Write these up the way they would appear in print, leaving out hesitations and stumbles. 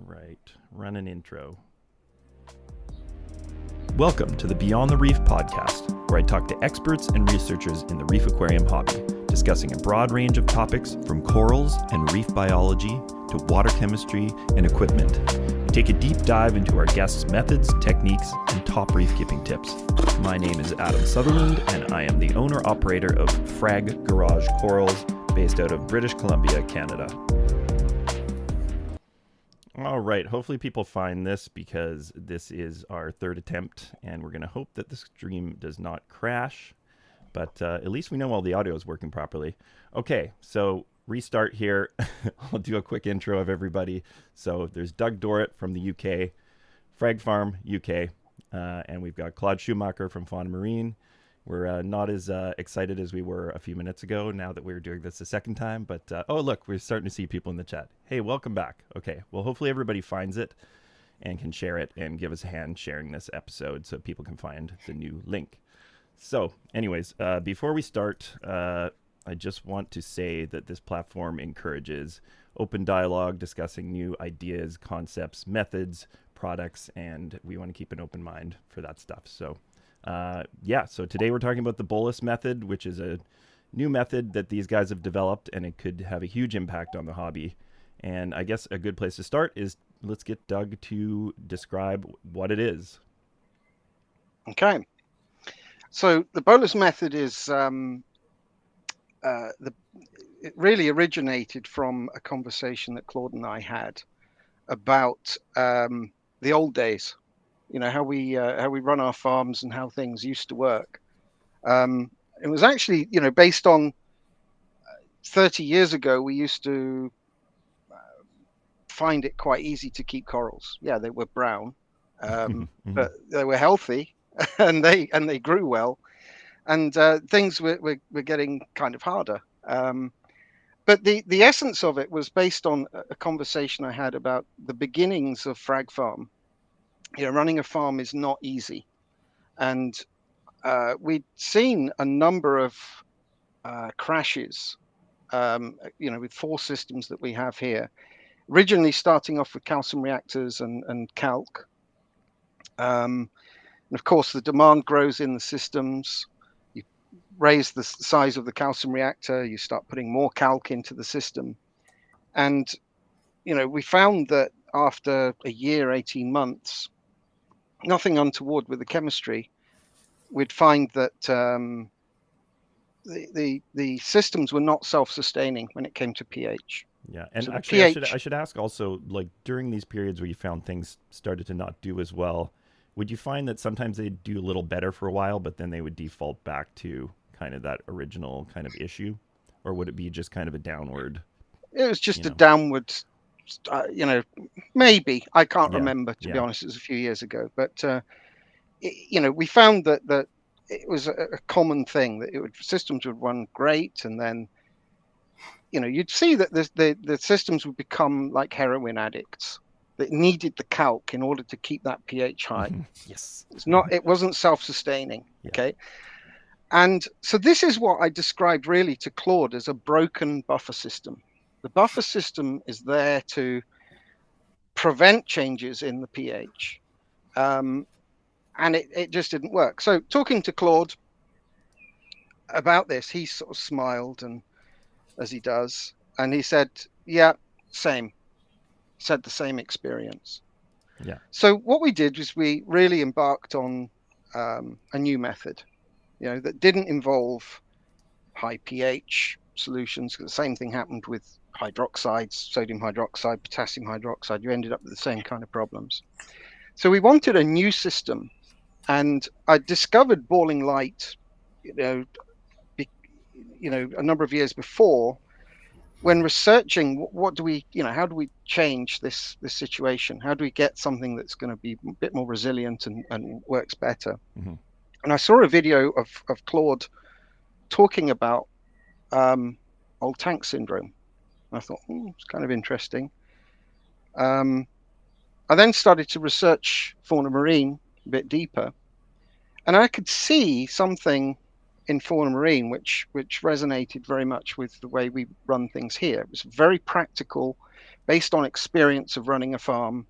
right, run an intro. Welcome to the Beyond the Reef podcast, where I talk to experts and researchers in the reef aquarium hobby, discussing a broad range of topics from corals and reef biology to water chemistry and equipment. We take a deep dive into our guests' methods, techniques, and top reef keeping tips. My name is Adam Sutherland, and I am the owner-operator of Frag Garage Corals, based out of British Columbia, Canada. All right, hopefully people find this because this is our third attempt, and we're going to hope that the stream does not crash, but at least we know all the audio is working properly. Okay, so restart here. I'll do a quick intro of everybody. So there's Doug Dorrat from the UK, Frag Farm, UK, and we've got Claude Schuhmacher from Fauna Marin. We're not as excited as we were a few minutes ago now that we're doing this a second time. But, oh, look, we're starting to see people in the chat. Hey, welcome back. Okay, well, hopefully everybody finds it and can share it and give us a hand sharing this episode so people can find the new link. So, anyways, before we start, I just want to say that this platform encourages open dialogue, discussing new ideas, concepts, methods, products, and we want to keep an open mind for that stuff. So, so today we're talking about the Bolus Method, which is a new method that these guys have developed, and it could have a huge impact on the hobby. And I guess a good place to start is let's get Doug to describe what it is. Okay. So the Bolus Method is it really originated from a conversation that Claude and I had about the old days. You know, how we run our farms and how things used to work. It was actually, based on 30 years ago, we used to find it quite easy to keep corals. Yeah, they were brown, but they were healthy and they grew well, and things were getting kind of harder. But the essence of it was based on a conversation I had about the beginnings of Frag Farm. Running a farm is not easy, and we'd seen a number of crashes, with 4 systems that we have here. Originally starting off with calcium reactors and calc, and of course the demand grows in the systems. You raise the size of the calcium reactor, you start putting more calc into the system, and we found that after a year, 18 months, nothing untoward with the chemistry, we'd find that the systems were not self-sustaining when it came to pH. Yeah, and So actually, pH, I should ask also, like during these periods where you found things started to not do as well, would you find that sometimes they'd do a little better for a while, but then they would default back to kind of that original kind of issue, or would it be just kind of a downward? it was just a downward. Maybe I can't remember, to be honest. It was a few years ago, but we found that it was a common thing that systems would run great, and then you'd see that the systems would become like heroin addicts that needed the calc in order to keep that pH high. Yes, it wasn't self-sustaining. Okay, and so this is what I described really to Claude as a broken buffer system. The buffer system is there to prevent changes in the pH, and it just didn't work. So talking to Claude about this, he sort of smiled, and as he does, and he said, "Yeah, same." Said the same experience. Yeah. So what we did was we really embarked on a new method, that didn't involve high pH solutions. The same thing happened with hydroxides, sodium hydroxide, potassium hydroxide. You ended up with the same kind of problems. So we wanted a new system, and I discovered boiling light, a number of years before, when researching what do we, how do we change this situation? How do we get something that's going to be a bit more resilient and works better? Mm-hmm. And I saw a video of Claude talking about old tank syndrome. I thought, it's kind of interesting. I then started to research Fauna Marin a bit deeper, and I could see something in Fauna Marin which resonated very much with the way we run things here. It was very practical. based on experience of running a farm,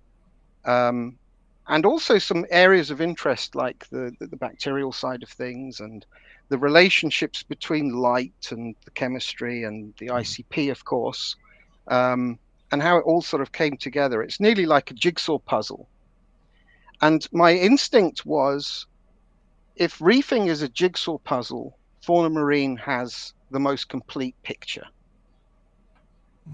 and also some areas of interest like the bacterial side of things and the relationships between light and the chemistry and the ICP, of course, and how it all sort of came together. It's nearly like a jigsaw puzzle. And my instinct was, if reefing is a jigsaw puzzle, Fauna Marin has the most complete picture.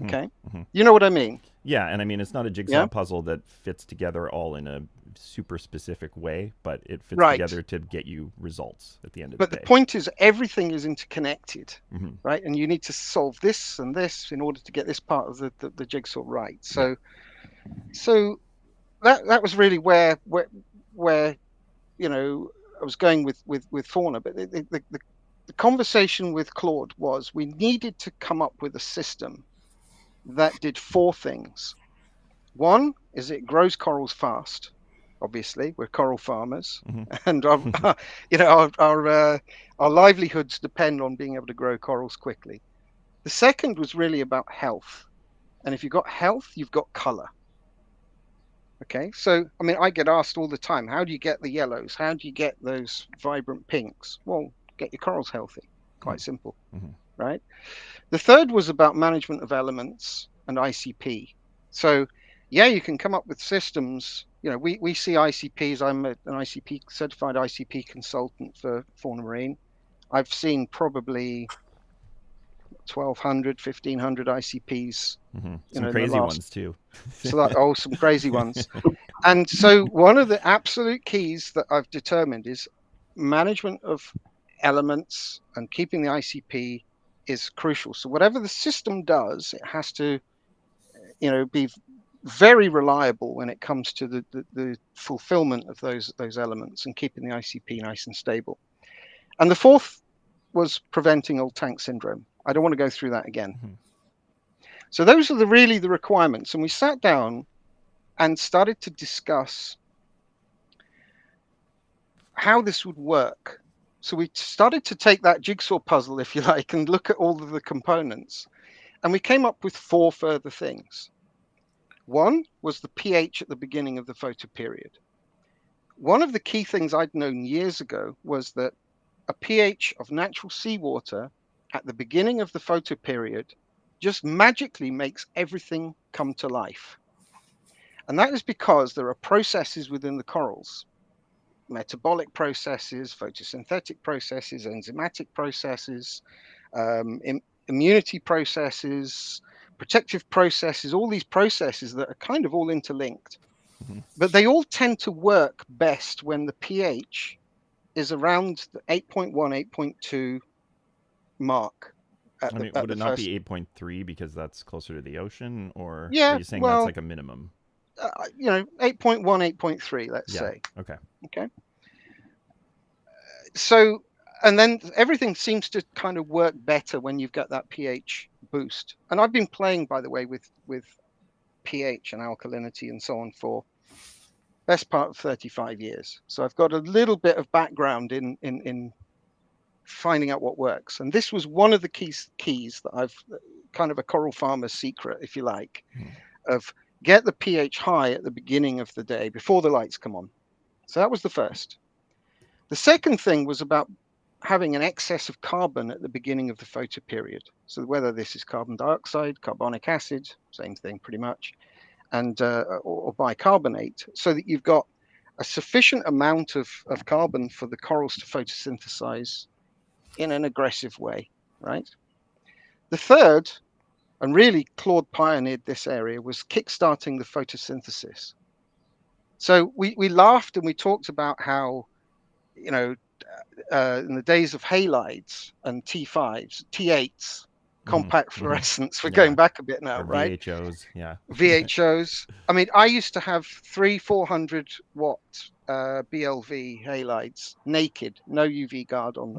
Okay. You know what I mean? Yeah, and I mean, it's not a jigsaw puzzle that fits together all in a super specific way, but it fits together to get you results at the end of the day. But the point is, everything is interconnected, right? And you need to solve this and this in order to get this part of the jigsaw right. So, so that was really where you know, I was going with fauna. But the conversation with Claude was, we needed to come up with a system that did 4 things. One is it grows corals fast. Obviously, we're coral farmers, and you know, our livelihoods depend on being able to grow corals quickly. The second was really about health, and if you've got health, you've got color. Okay, so I mean, I get asked all the time, how do you get the yellows? How do you get those vibrant pinks? Well, get your corals healthy. Quite simple, right? The third was about management of elements and ICP. So, yeah, you can come up with systems. You know, we see ICPs. I'm an ICP certified ICP consultant for Fauna Marin. I've seen probably 1,200, 1,500 ICPs. Some crazy ones too. So some crazy ones. And so one of the absolute keys that I've determined is management of elements and keeping the ICP is crucial. So whatever the system does, it has to, you know, be very reliable when it comes to the fulfillment of those elements and keeping the ICP nice and stable. And the fourth was preventing old tank syndrome. I don't want to go through that again. So those are really the requirements. And we sat down and started to discuss how this would work. So we started to take that jigsaw puzzle, if you like, and look at all of the components. And we came up with 4 further things. One was the pH at the beginning of the photoperiod. One of the key things I'd known years ago was that a pH of natural seawater at the beginning of the photoperiod just magically makes everything come to life. And that is because there are processes within the corals, metabolic processes, photosynthetic processes, enzymatic processes, immunity processes, protective processes, all these processes that are kind of all interlinked. But they all tend to work best when the pH is around the 8.1, 8.2 mark. Would it not be 8.3 because that's closer to the ocean, or are you saying that's like a minimum? You know, 8.1, 8.3, let's say. Okay. So, and then everything seems to kind of work better when you've got that pH boost. And I've been playing, by the way, with pH and alkalinity and so on for best part of 35 years. So I've got a little bit of background in finding out what works. And this was one of the keys that I've kind of a coral farmer's secret, if you like, of get the pH high at the beginning of the day before the lights come on. So that was the first. The second thing was about having an excess of carbon at the beginning of the photoperiod. So whether this is carbon dioxide, carbonic acid, same thing pretty much, and or bicarbonate, so that you've got a sufficient amount of carbon for the corals to photosynthesize in an aggressive way, right? The third, and really Claude pioneered this area, was kickstarting the photosynthesis. So we laughed and we talked about how, you know, in the days of halides and T5s, T8s, compact fluorescents, we're going back a bit now, right? VHOs, VHOs. I mean, I used to have 400 watt BLV halides, naked, no UV guard on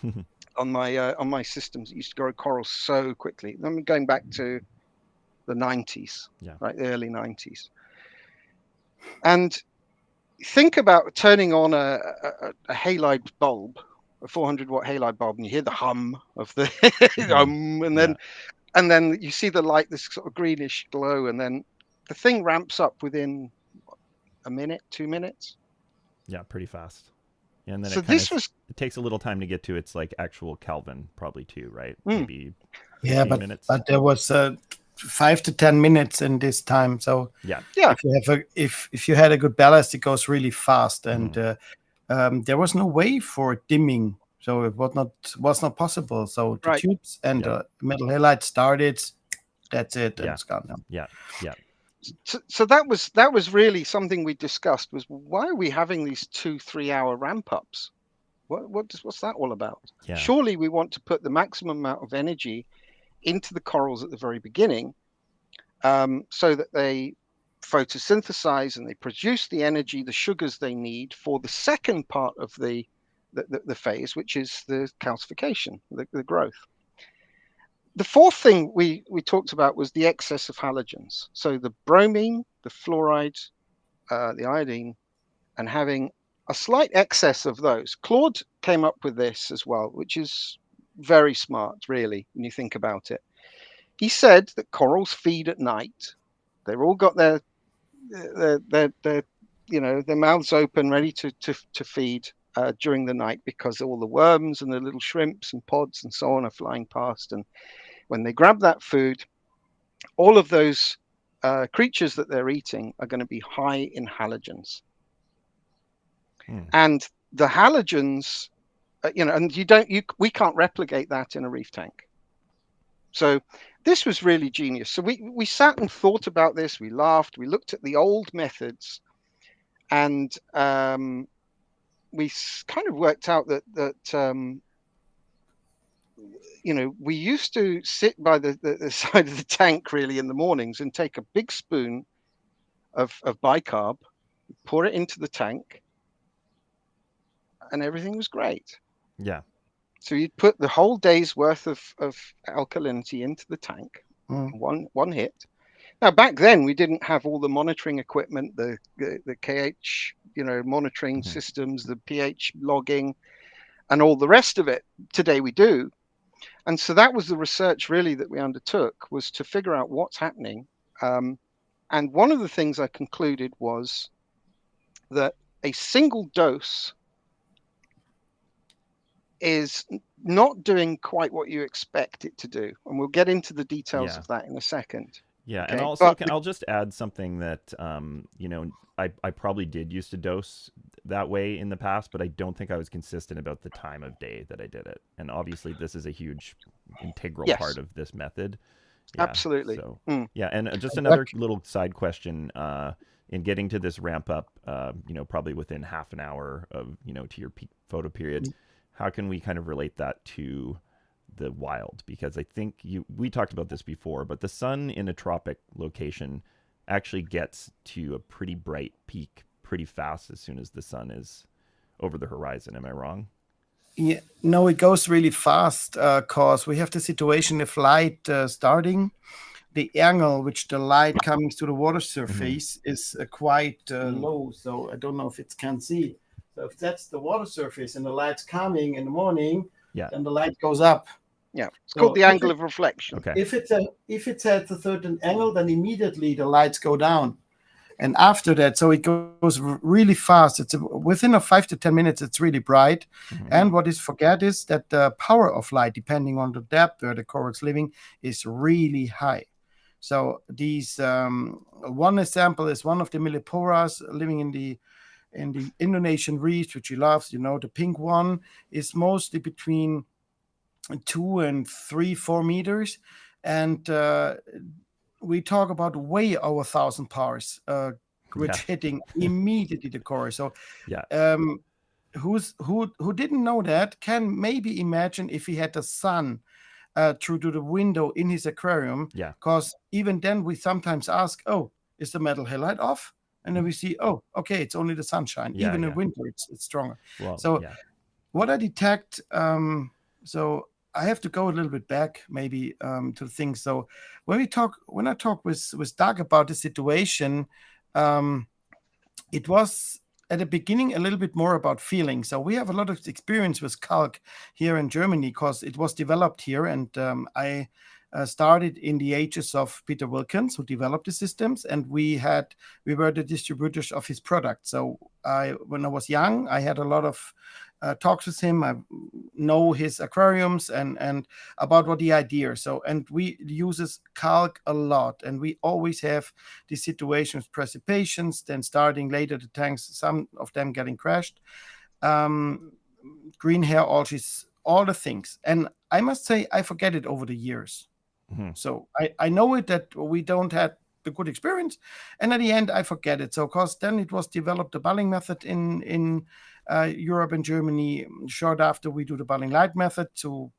them, on my systems. It used to grow corals so quickly. I'm going back to the 90s, right, the early 90s. And think about turning on a halide bulb, a 400 watt halide bulb, and you hear the hum of the and then and then you see the light, this sort of greenish glow, and then the thing ramps up within a minute, 2 minutes. Yeah, pretty fast. And then So it kind this of was it takes a little time to get to its like actual Kelvin, probably too, right? mm, Maybe Yeah, 15 minutes. but there was 5 to 10 minutes in this time. So Yeah. yeah, if you have if you had a good ballast, it goes really fast, and there was no way for dimming, so it was not possible. So the right. tubes and Yeah. metal halide started. That's it, and Yeah. it's gone now. Yeah. Yeah. So that was really something we discussed, was why are we having these 2-3 hour ramp ups? What's that all about? Yeah. Surely we want to put the maximum amount of energy into the corals at the very beginning, so that they photosynthesize and they produce the energy, the sugars they need for the second part of the phase, which is the calcification, the growth. The fourth thing we talked about was the excess of halogens. So the bromine, the fluoride, the iodine, and having a slight excess of those. Claude came up with this as well, which is very smart, really, when you think about it. He said that corals feed at night. They've all got their mouths open, ready to feed during the night, because all the worms and the little shrimps and pods and so on are flying past. And when they grab that food, all of those creatures that they're eating are going to be high in halogens. And the halogens, and we can't replicate that in a reef tank. So this was really genius. So we sat and thought about this. We laughed. We looked at the old methods, and we kind of worked out that we used to sit by the side of the tank really in the mornings and take a big spoon of bicarb, pour it into the tank, and everything was great. Yeah. So you'd put the whole day's worth of alkalinity into the tank, one hit. Now back then we didn't have all the monitoring equipment, the KH, monitoring systems, the pH logging, and all the rest of it. Today we do. And so that was the research really that we undertook, was to figure out what's happening. And one of the things I concluded was that a single dose is not doing quite what you expect it to do. And we'll get into the details of that in a second. Yeah, okay? and also I'll just add something that I probably did used to dose that way in the past, but I don't think I was consistent about the time of day that I did it. And obviously, this is a huge integral part of this method. Yeah, absolutely. So yeah, and just another little side question. In getting to this ramp up, probably within half an hour of to your peak photo period, how can we kind of relate that to the wild? Because I think we talked about this before, but the sun in a tropic location actually gets to a pretty bright peak pretty fast as soon as the sun is over the horizon. Am I wrong? Yeah, no, it goes really fast because we have the situation if light starting, the angle which the light coming to the water surface is quite low. So I don't know if it can see. So if that's the water surface and the light's coming in the morning, then the light goes up. Yeah, it's called the angle of reflection. Okay. If it's at a certain angle, then immediately the lights go down. And after that, so it goes really fast. It's within 5 to 10 minutes, it's really bright. And what is forget is that the power of light, depending on the depth where the coral's living, is really high. So these one example is one of the milliporas living in the Indonesian reefs, which he loves. The pink one is mostly between 2 and 3, 4 meters, and we talk about way over 1,000 powers, which hitting immediately the core. So, who didn't know that can maybe imagine if he had the sun through to the window in his aquarium. Yeah. Because even then we sometimes ask, "Oh, is the metal halide off?" And then we see, "Oh, okay, it's only the sunshine." Even in winter, it's stronger. Well, so, what I detect, so. I have to go a little bit back, maybe, to things. So when I talk with Doug about the situation, it was at the beginning a little bit more about feeling. So we have a lot of experience with calc here in Germany because it was developed here, and started in the ages of Peter Wilkins, who developed the systems, and we were the distributors of his product. So when I was young, I had a lot of talks with him. I know his aquariums and about what the idea. So, and we uses calc a lot, and we always have these situations, precipitations, then starting later the tanks, some of them getting crashed, green hair algae, all the things. And I must say, I forget it over the years. Mm-hmm. So I know it that we don't have the good experience, and at the end I forget it. So because then it was developed the Bolus method in Europe and Germany short after we do the Bolus light method. So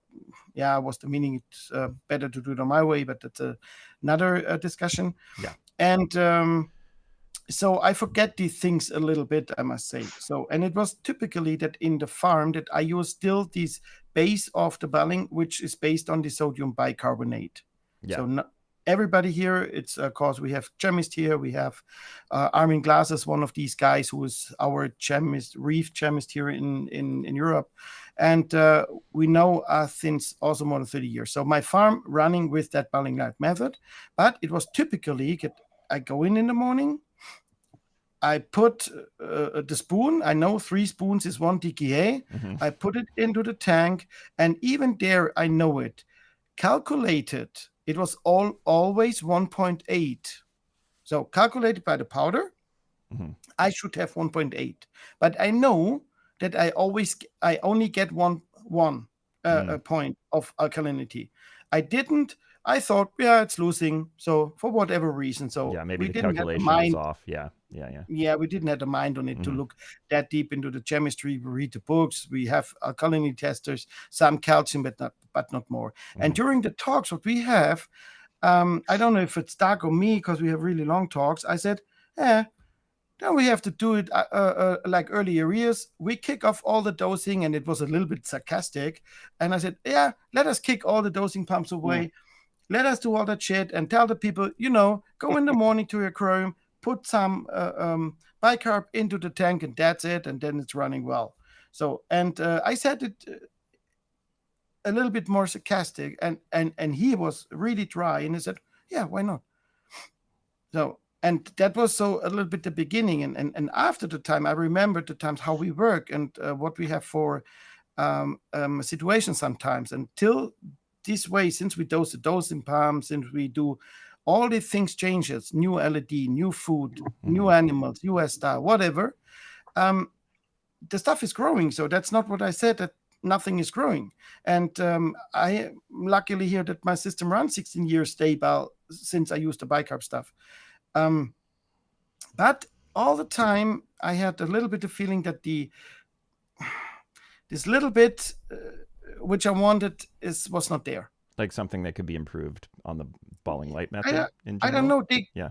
yeah, was the meaning it's better to do it on my way, but that's another discussion. Yeah. And so I forget these things a little bit, I must say. So, and it was typically that in the farm that I use still this base of the Bolus, which is based on the sodium bicarbonate. Yeah. So everybody here, it's because we have chemist here. We have Armin Glaser's one of these guys who is our chemist, Reef chemist here in Europe. And we know since also more than 30 years. So my farm running with that Bolus light method, but it was typically, I go in the morning, I put the spoon. I know 3 spoons is 1 DKA. Mm-hmm. I put it into the tank, and even there, I know it. Calculated, it was always 1.8. So calculated by the powder, Mm-hmm. I should have 1.8. But I know that I only get one point of alkalinity. I thought, yeah, it's losing. So for whatever reason, so yeah, maybe we the didn't have the calculation mind. is off. Yeah. Yeah, we didn't have the mind on it to look that deep into the chemistry. We read the books. We have alkalinity testers, some calcium, but not more. And during the talks, what we have, I don't know if it's Doug or me because we have really long talks. I said, then we have to do it like earlier years. We kick off all the dosing, and it was a little bit sarcastic. And I said, yeah, let us kick all the dosing pumps away. Let us do all that shit and tell the people, go in the morning to your aquarium, put some bicarb into the tank, and that's it. And then it's running well. So, and I said it a little bit more sarcastic, and he was really dry, and he said, yeah, why not? So, and that was so a little bit the beginning. And after the time, I remember the times how we work and what we have for situations sometimes. Until this way, since we dose the dosing pumps, since we do all the things changes, new LED, new food, new animals, US style, whatever, the stuff is growing. So that's not what I said, that nothing is growing. And I luckily hear that my system runs 16 years stable since I used the bicarb stuff. But all the time I had a little bit of feeling that this little bit which I wanted was not there. Like something that could be improved on the Bolus light method in general? I don't know.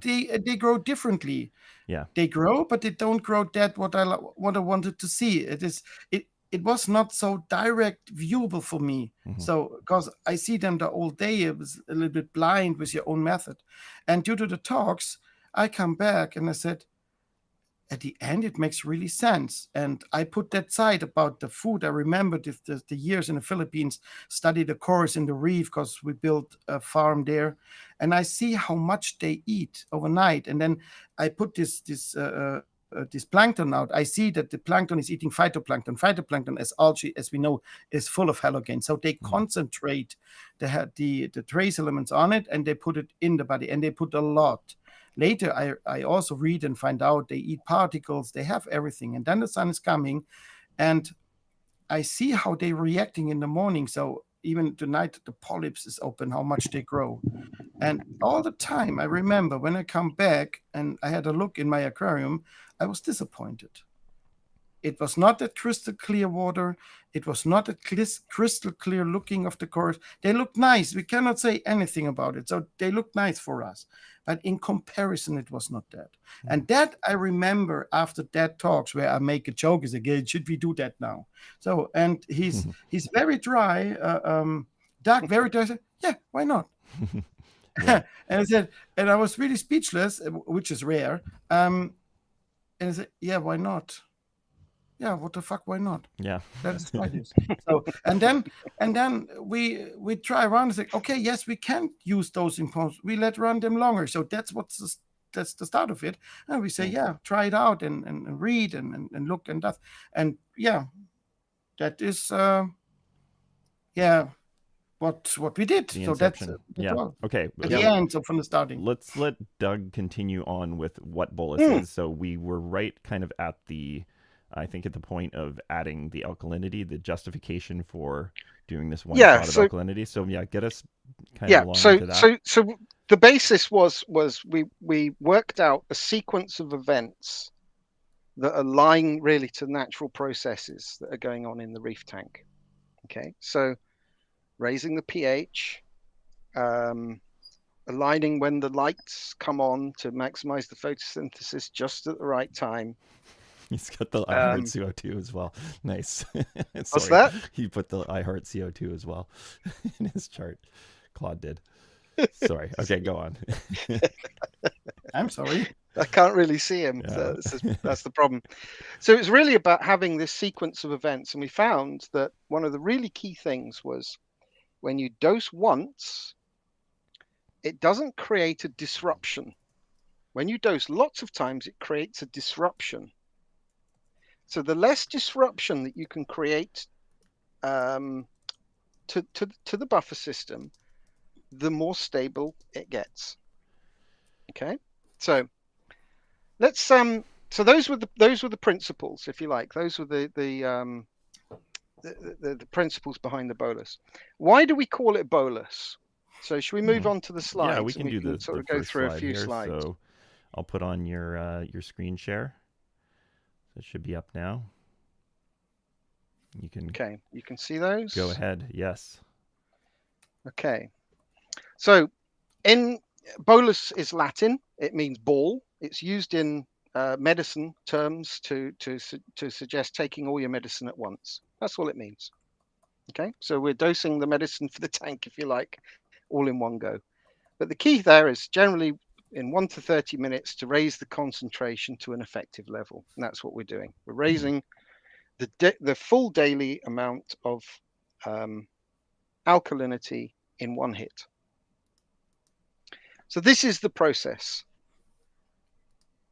They grow differently. Yeah. They grow, but they don't grow that what I wanted to see. It was not so direct viewable for me. So because I see them the whole day, it was a little bit blind with your own method. And due to the talks, I come back and I said, at the end, it makes really sense. And I put that side about the food. I remember the years in the Philippines, studied a course in the Reef because we built a farm there. And I see how much they eat overnight. And then I put this plankton out. I see that the plankton is eating phytoplankton. Phytoplankton, as algae, as we know, is full of halogen. So they concentrate the trace elements on it, and they put it in the body, and they put a lot. Later, I also read and find out they eat particles, they have everything. And then the sun is coming, and I see how they're reacting in the morning. So even tonight, the polyps is open, how much they grow. And all the time, I remember when I come back and I had a look in my aquarium, I was disappointed. It was not that crystal clear water. It was not a crystal clear looking of the course. They look nice. We cannot say anything about it. So they look nice for us. But in comparison, it was not that. And that I remember after that talks where I make a joke is again, should we do that now? So, and he's very dry, Doug, very dry. I said, yeah, why not? And I said, and I was really speechless, which is rare. And I said, yeah, why not? yeah, what the fuck? Why not? Yeah. Let's try this. So and then we try around and say, okay, yes, we can use those imposts. We let run them longer. So that's that's the start of it. And we say, yeah, try it out and read and look and that. And yeah, that is what we did. The So that's inception. Yeah. all. Okay. At the end, so from the starting. Let's let Doug continue on with what Bolus is. So we were right kind of at the, I think at the point of adding the alkalinity, the justification for doing this one shot of alkalinity. So yeah, get us kind of along into that. So the basis was we worked out a sequence of events that align really to natural processes that are going on in the reef tank. Okay, so raising the pH, aligning when the lights come on to maximize the photosynthesis just at the right time. He's got the I Heart CO2 as well. Nice. What's that? He put the I Heart CO2 as well in his chart. Claude did. Sorry. Okay, go on. I'm sorry. I can't really see him. Yeah. So that's the problem. So it's really about having this sequence of events. And we found that one of the really key things was when you dose once, it doesn't create a disruption. When you dose lots of times, it creates a disruption. So the less disruption that you can create to the buffer system, the more stable it gets. Okay, so let's so those were the principles, if you like. Those were the principles behind the bolus. Why do we call it bolus? So should we move on to the slides? Yeah, we can do the sort of the go first through a slide few here. slides. So I'll put on your screen share. It should be up now. You can you can see those. Go ahead. Yes. Okay. So in bolus is Latin. It means ball. It's used in medicine terms to suggest taking all your medicine at once. That's all it means. Okay. So we're dosing the medicine for the tank, if you like, all in one go. But the key there is generally in 1 to 30 minutes to raise the concentration to an effective level. And that's what we're doing. We're raising the full daily amount of alkalinity in one hit. So this is the process.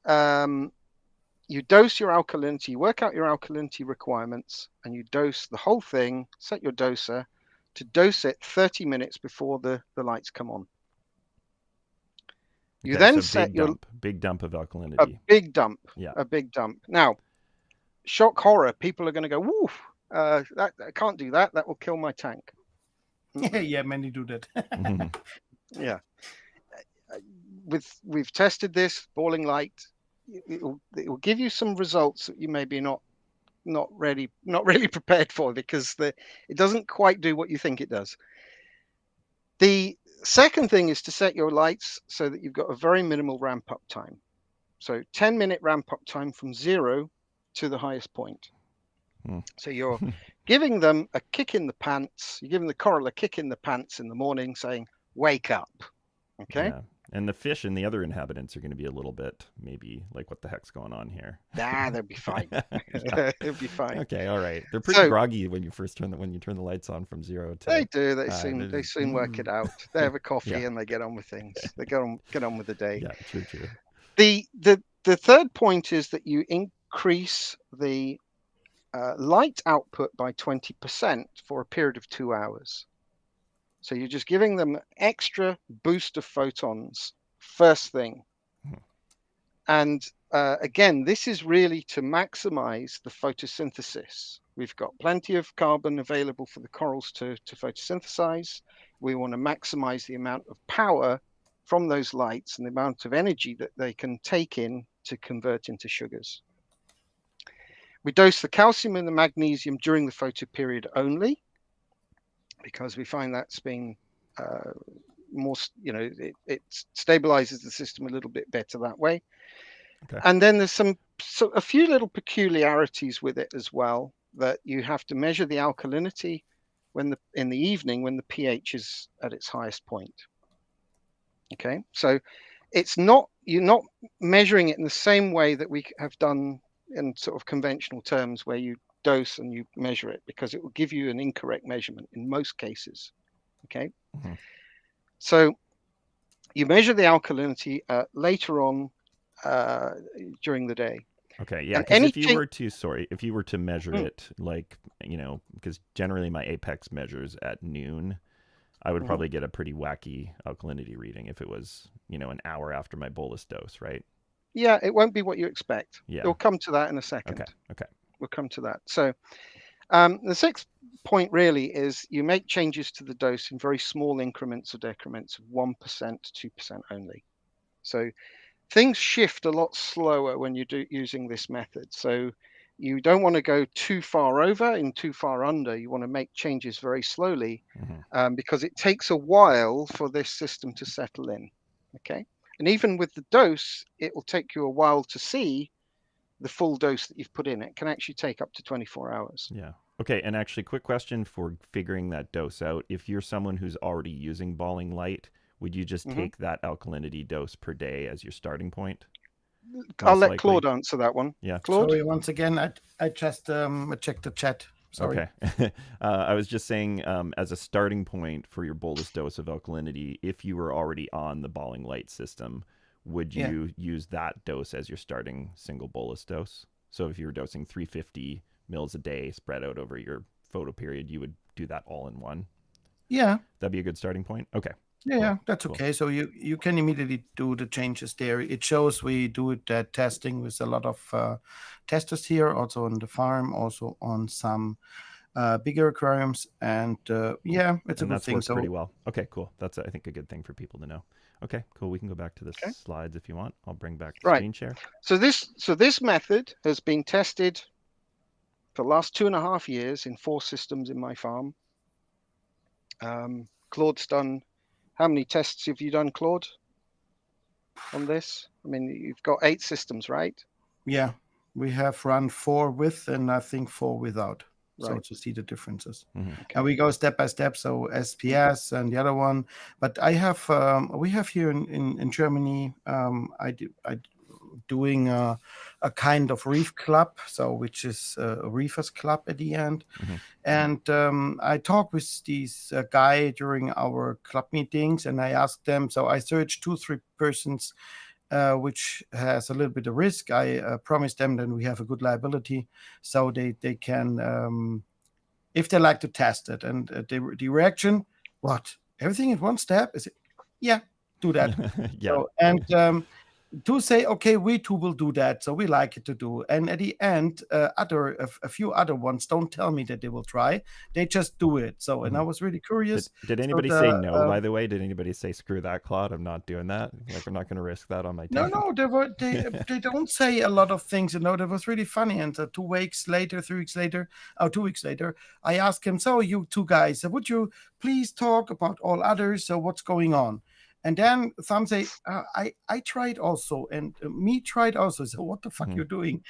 You dose your alkalinity, you work out your alkalinity requirements, and you dose the whole thing, set your doser to dose it 30 minutes before the lights come on. You Okay, then so set big dump of alkalinity. A big dump. Yeah. A big dump. Now, shock horror, people are going to go, woof, I can't do that. That will kill my tank. Yeah, many do that. Yeah. We've tested this balling light. It will give you some results that you maybe not really prepared for, because it doesn't quite do what you think it does. The second thing is to set your lights so that you've got a very minimal ramp up time. So 10-minute ramp up time from 0 to the highest point. So you're giving them a kick in the pants. You're giving the coral a kick in the pants in the morning, saying, wake up. Okay. Yeah. And the fish and the other inhabitants are going to be a little bit maybe like, what the heck's going on here? Nah, they'll be fine. They'll be fine. Okay, all right. They're pretty groggy when you turn the lights on from 0 to. They do. They soon work it out. They have a coffee and they get on with things. They get on with the day. Yeah, true. The third point is that you increase the light output by 20% for a period of 2 hours. So you're just giving them extra boost of photons first thing. And again, this is really to maximize the photosynthesis. We've got plenty of carbon available for the corals to photosynthesize. We want to maximize the amount of power from those lights and the amount of energy that they can take in to convert into sugars. We dose the calcium and the magnesium during the photoperiod only, because we find that's been more, it stabilizes the system a little bit better that way. Okay. And then there's a few little peculiarities with it as well, that you have to measure the alkalinity in the evening when the pH is at its highest point. Okay, so you're not measuring it in the same way that we have done in sort of conventional terms where you dose and you measure it, because it will give you an incorrect measurement in most cases. Okay. Mm-hmm. So you measure the alkalinity later on during the day. Okay, yeah, And because any if you were to, sorry, if you were to measure it, like, you know, because generally my Apex measures at noon, I would probably get a pretty wacky alkalinity reading if it was, you know, an hour after my bolus dose, right? Yeah, it won't be what you expect. Yeah. We'll come to that in a second. Okay. We'll come to that. So the sixth point really is you make changes to the dose in very small increments or decrements of 1% to 2% only. So things shift a lot slower when you do using this method. So you don't want to go too far over and too far under. You want to make changes very slowly because it takes a while for this system to settle in. Okay. And even with the dose, it will take you a while to see the full dose that you've put in. It can actually take up to 24 hours. Yeah. Okay, and actually, quick question for figuring that dose out. If you're someone who's already using balling light, would you just take that alkalinity dose per day as your starting point? I'll let likely. Claude answer that one. Yeah. Claude? Sorry, once again, I just checked the chat. Sorry. Okay. I was just saying, as a starting point for your bolus dose of alkalinity, if you were already on the balling light system, would you use that dose as your starting single bolus dose? So if you were dosing 350 mils a day spread out over your photoperiod, you would do that all in one? Yeah. That'd be a good starting point? Okay. Yeah, Cool. that's okay. So you can immediately do the changes there. It shows we do that testing with a lot of testers here, also on the farm, also on some bigger aquariums, and yeah, it's And a good that's thing. worked So pretty well. Okay, cool. That's, I think, a good thing for people to know. Okay, cool. We can go back to the slides if you want. I'll bring back the screen share. So this method has been tested for the last 2.5 years in 4 systems in my farm. Claude's done. How many tests have you done, Claude, on this? I mean, you've got 8 systems, right? Yeah, we have run 4 with and I think 4 without. So Right. to see the differences. Mm-hmm. Okay. And we go step by step. So SPS and the other one. But I have we have here in Germany. I doing a kind of reef club, so which is a reefers club at the end. And I talked with this guy during our club meetings, and I asked them. So I searched 2-3 persons which has a little bit of risk. I promised them that we have a good liability, so they can, if they like to test it. And the reaction, what? Everything in one step? Is it? Yeah, do that. Yeah. So, and to say, okay, we too will do that. So we like it to do. And at the end, a few other ones don't tell me that they will try. They just do it. So, and I was really curious. Did anybody say no, by the way? Did anybody say, screw that, Claude? I'm not doing that. Like, I'm not going to risk that on my tank. No, they don't say a lot of things. You know, that was really funny. And 2 weeks later, 3 weeks later, 2 weeks later, I asked him, so you 2 guys, would you please talk about all others? So what's going on? And then some say, I tried also, and me tried also. So what the fuck you're doing?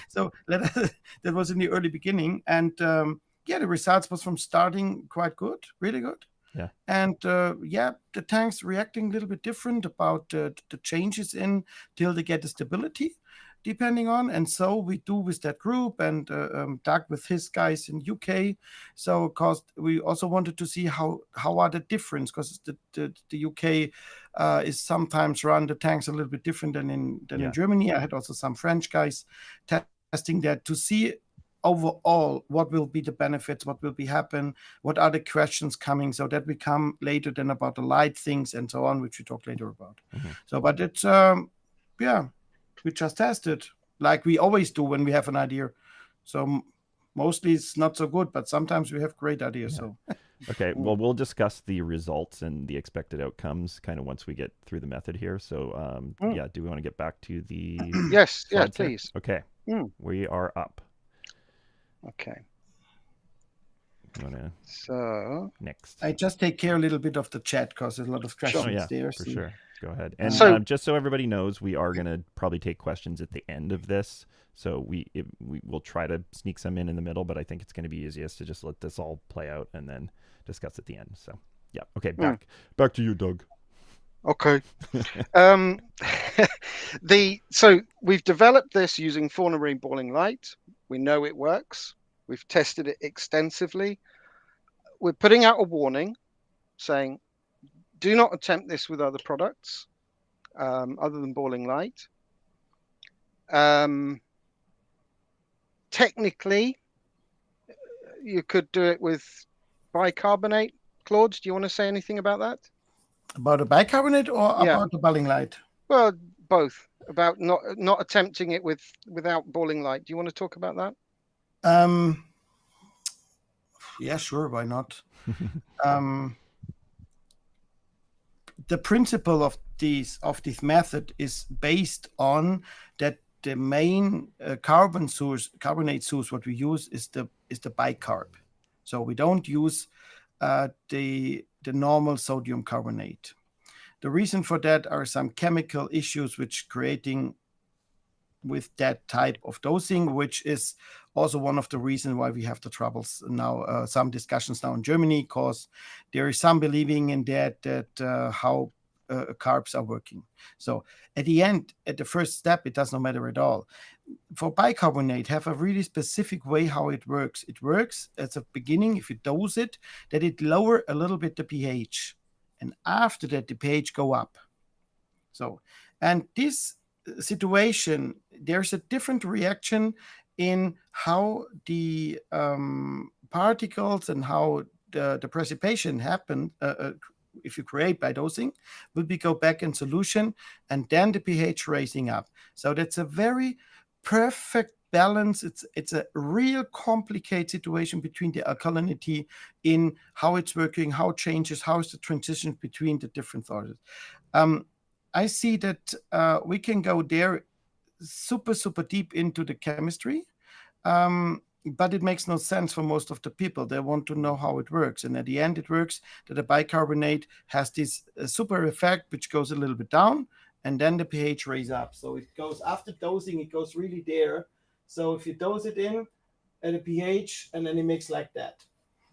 So that was in the early beginning. And yeah, the results was from starting quite good, really good. Yeah. And yeah, the tanks reacting a little bit different about the changes in till they get the stability, depending on. And so we do with that group, and Doug with his guys in UK. So because we also wanted to see how are the difference, because the UK is sometimes run the tanks a little bit different than in Germany. I had also some French guys testing that to see overall what will be the benefits, what will be happen, what are the questions coming, so that we come later then about the light things and so on, which we talk later about. So but it's yeah, we just test it like we always do when we have an idea. So mostly it's not so good, but sometimes we have great ideas. So okay, well, we'll discuss the results and the expected outcomes kind of once we get through the method here. So yeah, do we want to get back to the yes, please. Okay, we are up. Okay. So next, I just take care a little bit of the chat because there's a lot of questions there. For sure. Go ahead. And just so everybody knows, we are going to probably take questions at the end of this. So we will try to sneak some in the middle, but I think it's going to be easiest to just let this all play out and then discuss at the end. So yeah. Okay. Back to you, Doug. Okay. So we've developed this using Fauna Marin boiling light. We know it works. We've tested it extensively. We're putting out a warning saying, do not attempt this with other products other than boiling light. Technically, you could do it with bicarbonate. Claude, do you want to say anything about that? About the bicarbonate or about the boiling light? Well, both. About not attempting it without boiling light. Do you want to talk about that? Yeah, sure. Why not? The principle of this method is based on that the main carbonate source what we use is the bicarb. So we don't use the normal sodium carbonate. The reason for that are some chemical issues which creating with that type of dosing, which is also one of the reasons why we have the troubles now, some discussions now in Germany, because there is some believing in that how carbs are working. So at the end, at the first step, it does not matter at all. For bicarbonate, have a really specific way how it works. It works at the beginning, if you dose it, that it lower a little bit the pH. And after that, the pH go up. So, and this situation, there's a different reaction in how the particles and how the precipitation happen if you create by dosing will be go back in solution and then the pH raising up. So that's a very perfect balance. It's a real complicated situation between the alkalinity in how it's working, how it changes, how is the transition between the different sources. I see that we can go there super deep into the chemistry, but it makes no sense for most of the people. They want to know how it works, and at the end it works that the bicarbonate has this super effect which goes a little bit down and then the pH raises up. So it goes after dosing, it goes really there. So if you dose it in at a pH and then it makes like that.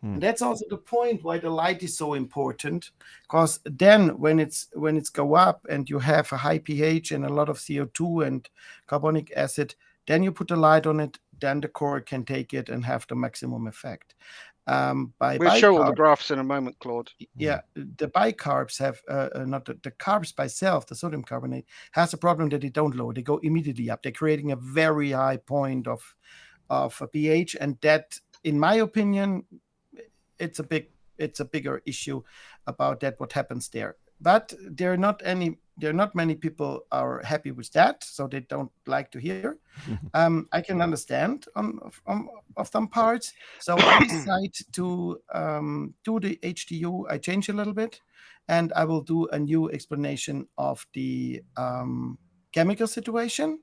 And that's also the point why the light is so important, because then when it's go up and you have a high pH and a lot of CO2 and carbonic acid, then you put the light on it, then the core can take it and have the maximum effect. We'll show all the graphs in a moment, Claude. Yeah, the bicarbs have not the carbs by self, the sodium carbonate has a problem that they don't lower; they go immediately up. They're creating a very high point of a pH, and that, in my opinion, it's a bigger issue about that what happens there. But there are not many people are happy with that, so they don't like to hear. I can understand of some parts. So I decide to do the HTU. I change a little bit, and I will do a new explanation of the chemical situation.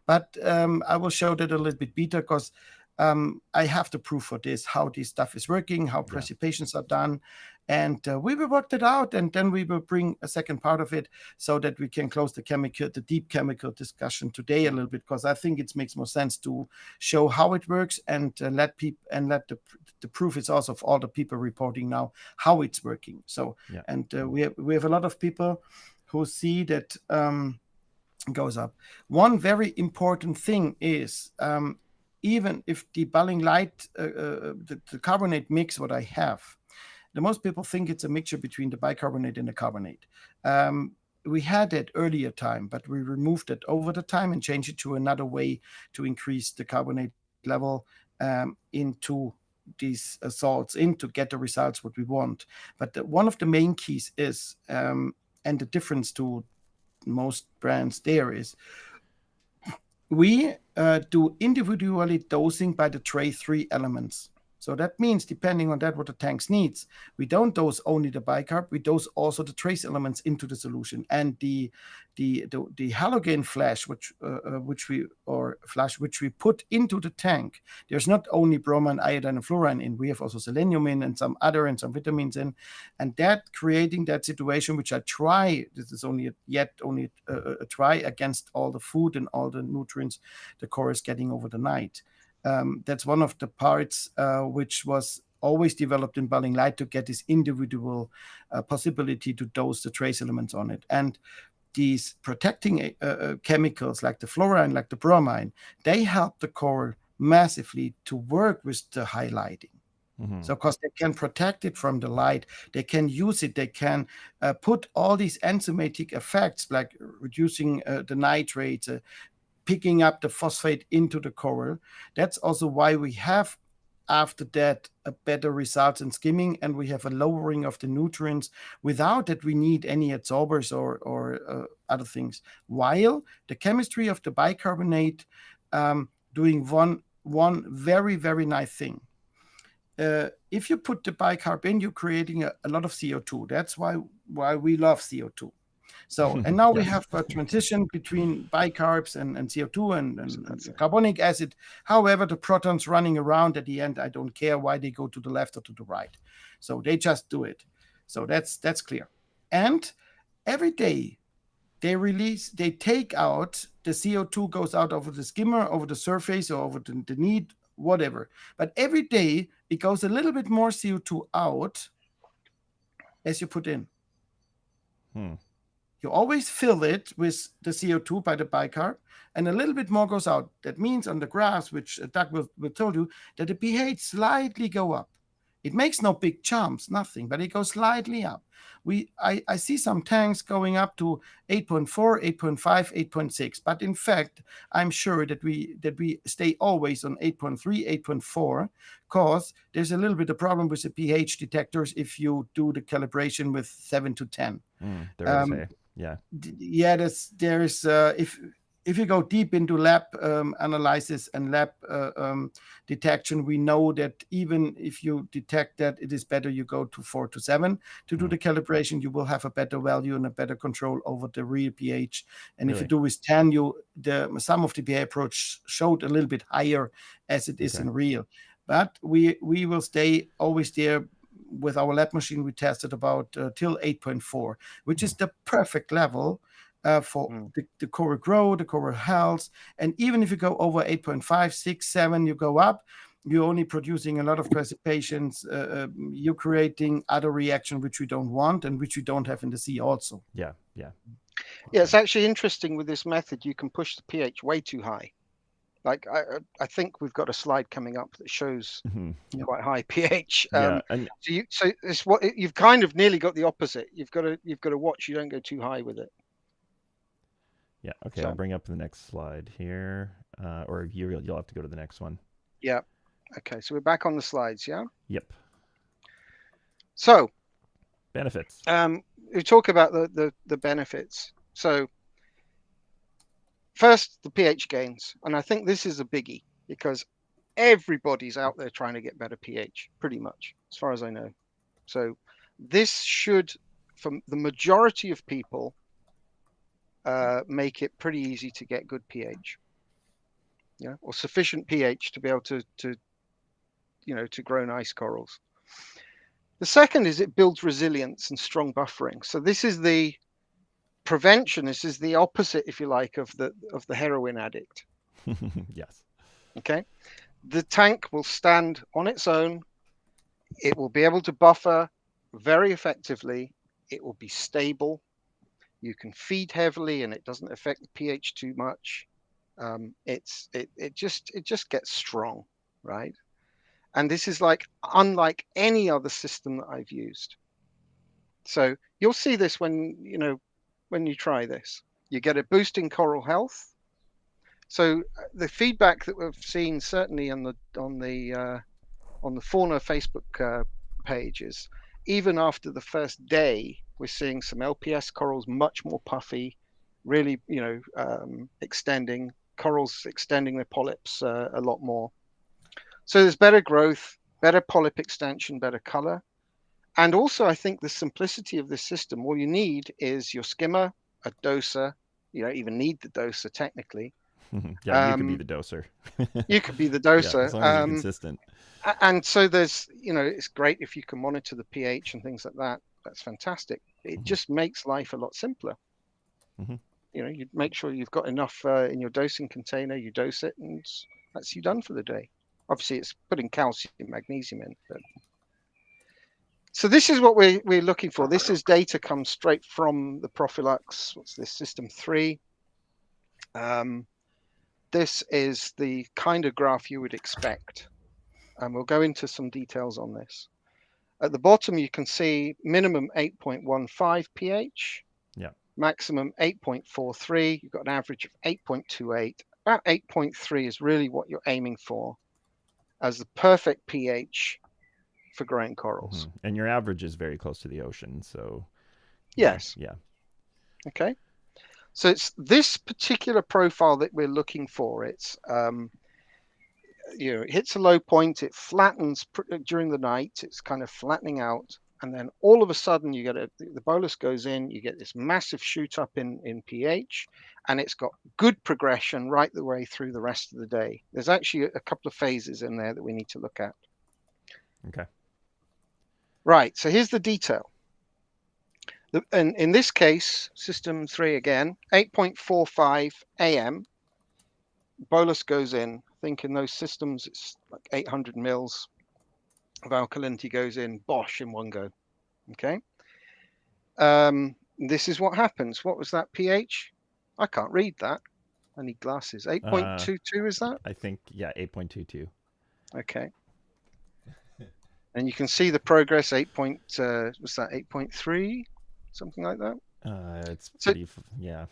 But I will show that a little bit better because I have to prove for this how this stuff is working, how precipitations are done, and we will work that out, and then we will bring a second part of it so that we can close the deep chemical discussion today a little bit, because I think it makes more sense to show how it works and let the proof is also of all the people reporting now how it's working. So and we have a lot of people who see that goes up. One very important thing is even if the boiling light, the carbonate mix what I have, the most people think it's a mixture between the bicarbonate and the carbonate. We had it earlier time, but we removed it over the time and changed it to another way to increase the carbonate level into these salts to get the results what we want. But one of the main keys is, and the difference to most brands there is, we do individually dosing by the tray 3 elements. So that means, depending on that what the tanks needs, we don't dose only the bicarb, we dose also the trace elements into the solution. And the halogen flash which we put into the tank, there's not only bromine, iodine, and fluorine in. We have also selenium in and some vitamins in, and that creating that situation which I try. This is only a try against all the food and all the nutrients the core is getting over the night. That's one of the parts which was always developed in Balling Light to get this individual possibility to dose the trace elements on it. And these protecting chemicals like the fluorine, like the bromine, they help the coral massively to work with the highlighting. So because they can protect it from the light, they can use it, they can put all these enzymatic effects like reducing the nitrates, picking up the phosphate into the coral. That's also why we have after that a better result in skimming, and we have a lowering of the nutrients without that we need any adsorbers or other things. While the chemistry of the bicarbonate doing one very, very nice thing. If you put the bicarb in, you're creating a lot of CO2. That's why we love CO2. So, and now we have a transition between bicarbs and CO2 and carbonic acid. However, the protons running around at the end, I don't care why they go to the left or to the right. So they just do it. So that's clear. And every day they take out, the CO2 goes out over the skimmer, over the surface, or over the need, whatever. But every day it goes a little bit more CO2 out as you put in. You always fill it with the CO2 by the bicarb, and a little bit more goes out. That means on the graphs, which Doug will tell you, that the pH slightly go up. It makes no big jumps, nothing, but it goes slightly up. I see some tanks going up to 8.4, 8.5, 8.6, but in fact, I'm sure that we stay always on 8.3, 8.4, because there's a little bit of problem with the pH detectors if you do the calibration with 7 to 10. Yeah, there's if you go deep into lab analysis and lab detection, we know that even if you detect that, it is better you go to 4 to 7 to do the calibration. You will have a better value and a better control over the real pH. And if you do with 10, some of the pH approach showed a little bit higher as it is in real. But we will stay always there. With our lab machine, we tested about till 8.4, which is the perfect level for the coral growth, the coral health. And even if you go over 8.5, 6, 7, you go up, you're only producing a lot of precipitations. You're creating other reaction which we don't want and which we don't have in the sea also. Yeah, it's actually interesting with this method. You can push the pH way too high. Like I think we've got a slide coming up that shows quite high pH. So it's what you've kind of nearly got the opposite. You've got to watch you don't go too high with it. Yeah. Okay. So, I'll bring up the next slide here, or you'll have to go to the next one. Yeah. Okay. So we're back on the slides. Yeah. Yep. So benefits. We talk about the benefits. So first, the pH gains. And I think this is a biggie because everybody's out there trying to get better pH, pretty much, as far as I know. So this should, for the majority of people, make it pretty easy to get good pH. Yeah, or sufficient pH to be able to grow nice corals. The second is it builds resilience and strong buffering. So this is the prevention. This is the opposite, if you like, of the heroin addict. Yes. Okay. The tank will stand on its own. It will be able to buffer very effectively. It will be stable. You can feed heavily, and it doesn't affect the pH too much. It just gets strong, right? And this is unlike any other system that I've used. So you'll see this when you try this. You get a boost in coral health. So the feedback that we've seen certainly on the Fauna Facebook pages, even after the first day, we're seeing some LPS corals much more puffy, really extending their polyps a lot more. So there's better growth, better polyp extension, better color. And also, I think the simplicity of this system, all you need is your skimmer, a doser. You don't even need the doser technically. Yeah, you could be the doser. You could be the doser. Yeah, as long as you're consistent. And so there's, it's great if you can monitor the pH and things like that. That's fantastic. It just makes life a lot simpler. You make sure you've got enough in your dosing container, you dose it, and that's you done for the day. Obviously, it's putting calcium, magnesium in. But... So this is what we're looking for. This is data comes straight from the Profilux. What's this, system 3? This is the kind of graph you would expect. And we'll go into some details on this. At the bottom, you can see minimum 8.15 pH. Yeah. Maximum 8.43. You've got an average of 8.28. About 8.3 is really what you're aiming for as the perfect pH for growing corals. Mm-hmm. And your average is very close to the ocean, so Yes. Yeah. Okay. So it's this particular profile that we're looking for. It's it hits a low point, it flattens during the night. It's kind of flattening out, and then all of a sudden you get the bolus goes in. You get this massive shoot up in pH, and it's got good progression right the way through the rest of the day. There's actually a couple of phases in there that we need to look at. Okay. Right. So here's the detail. And in this case, system 3 again, 8.45 AM, bolus goes in. I think in those systems, it's like 800 mils of alkalinity goes in, bosh, in one go. Okay. This is what happens. What was that pH? I can't read that. I need glasses. 8.22 is that? I think, yeah, 8.22. Okay. And you can see the progress, was that 8.3? Something like that? It's pretty, yeah,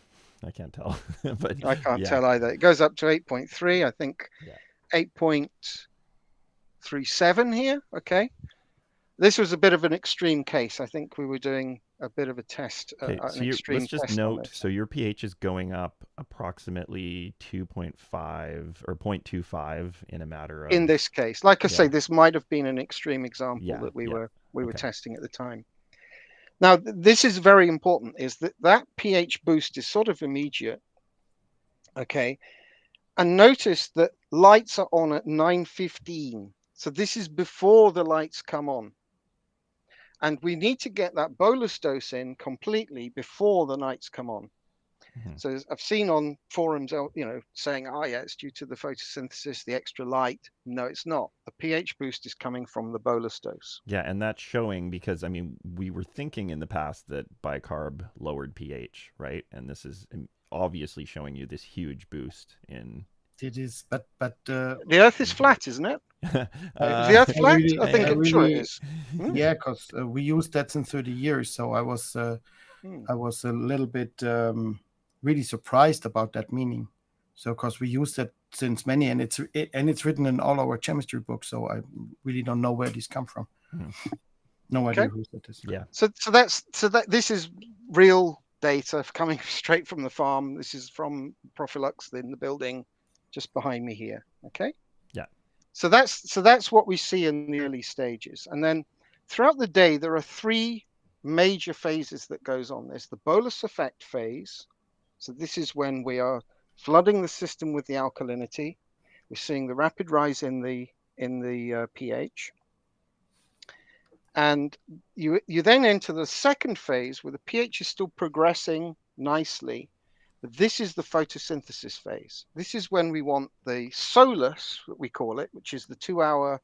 I can't tell. But I can't yeah. tell either. It goes up to 8.3, I think. Yeah. 8.37 here. Okay. This was a bit of an extreme case. I think we were doing a bit of a test. Okay, so let's just note, so your pH is going up approximately 2.5 or 0.25 in a matter of... In this case, like I say, this might have been an extreme example that we were testing at the time. Now, this is very important, is that pH boost is sort of immediate. Okay. And notice that lights are on at 9:15. So this is before the lights come on. And we need to get that bolus dose in completely before the lights come on. Mm-hmm. So I've seen on forums, saying, oh yeah, it's due to the photosynthesis, the extra light. No, it's not. The pH boost is coming from the bolus dose. Yeah, and that's showing because, I mean, we were thinking in the past that bicarb lowered pH, right? And this is obviously showing you this huge boost in... It is, but the Earth is flat, isn't it? Is the Earth flat? I think I'm sure it is. Yeah, because we used that in 30 years, so I was a little bit really surprised about that meaning. So because we used that since many, and it's written in all our chemistry books, so I really don't know where these come from. No idea who that is. Yeah. So this is real data coming straight from the farm. This is from Profilux in the building just behind me here. Okay. Yeah. So that's what we see in the early stages. And then throughout the day, there are 3 major phases that goes on. There's the bolus effect phase. So this is when we are flooding the system with the alkalinity. We're seeing the rapid rise in the pH. And you then enter the second phase where the pH is still progressing nicely. But this is the photosynthesis phase. This is when we want the solus, what we call it, which is the 2-hour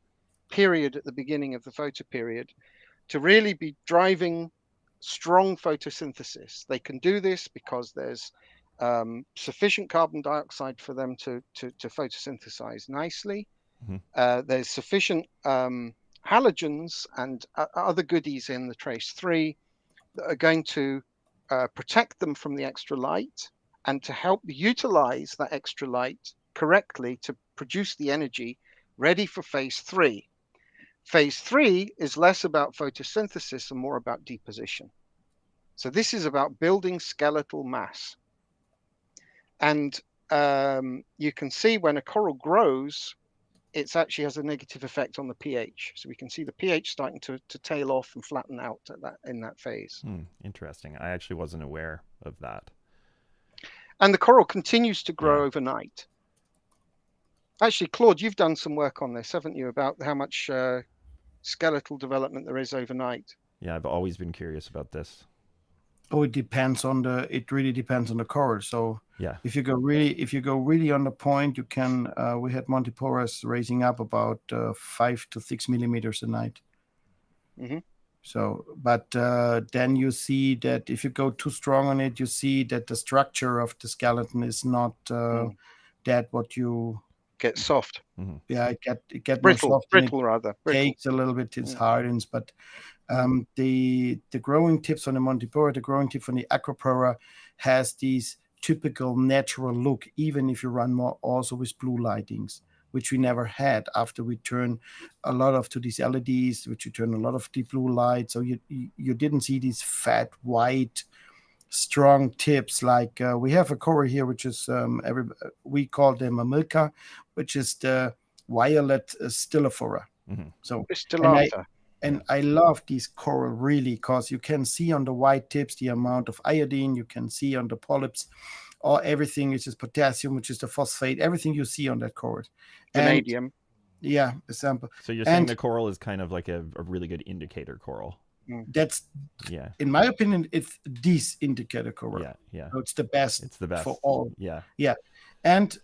period at the beginning of the photoperiod, to really be driving strong photosynthesis. They can do this because there's sufficient carbon dioxide for them to photosynthesize nicely. Mm-hmm. There's sufficient halogens and other goodies in the trace 3 that are going to protect them from the extra light and to help utilize that extra light correctly to produce the energy ready for phase 3. Phase 3 is less about photosynthesis and more about deposition. So this is about building skeletal mass. And you can see when a coral grows, it actually has a negative effect on the pH. So we can see the pH starting to tail off and flatten out in that phase. Interesting. I actually wasn't aware of that. And the coral continues to grow overnight. Actually, Claude, you've done some work on this, haven't you, about how much skeletal development there is overnight? Yeah, I've always been curious about this. Oh, it really depends on the coral. So yeah, if you go really on the point, you can. We had Montiporas raising up about 5 to 6 millimeters a night. Mm-hmm. So, but then you see that if you go too strong on it, you see that the structure of the skeleton is not that what you get soft. Yeah, it get more Brittle, soft. brittle rather. Brittle. Takes a little bit, it hardens, but the growing tips on the Montipora, the growing tip on the Aquapora has these typical natural look, even if you run more also with blue lightings, which we never had after we turn a lot of to these LEDs, which you turn a lot of the blue light. So you didn't see these fat, white, strong tips like we have a coral here, which is we call them a Milka, which is the violet Stylophora. So and I love these coral really because you can see on the white tips the amount of iodine, you can see on the polyps or everything, which is potassium, which is the phosphate, everything you see on that coral. Vanadium. Yeah, example. So you're saying the coral is kind of like a really good indicator coral. That's in my opinion, it's this indicator coral. Yeah. So it's the best. It's the best for all. Yeah. And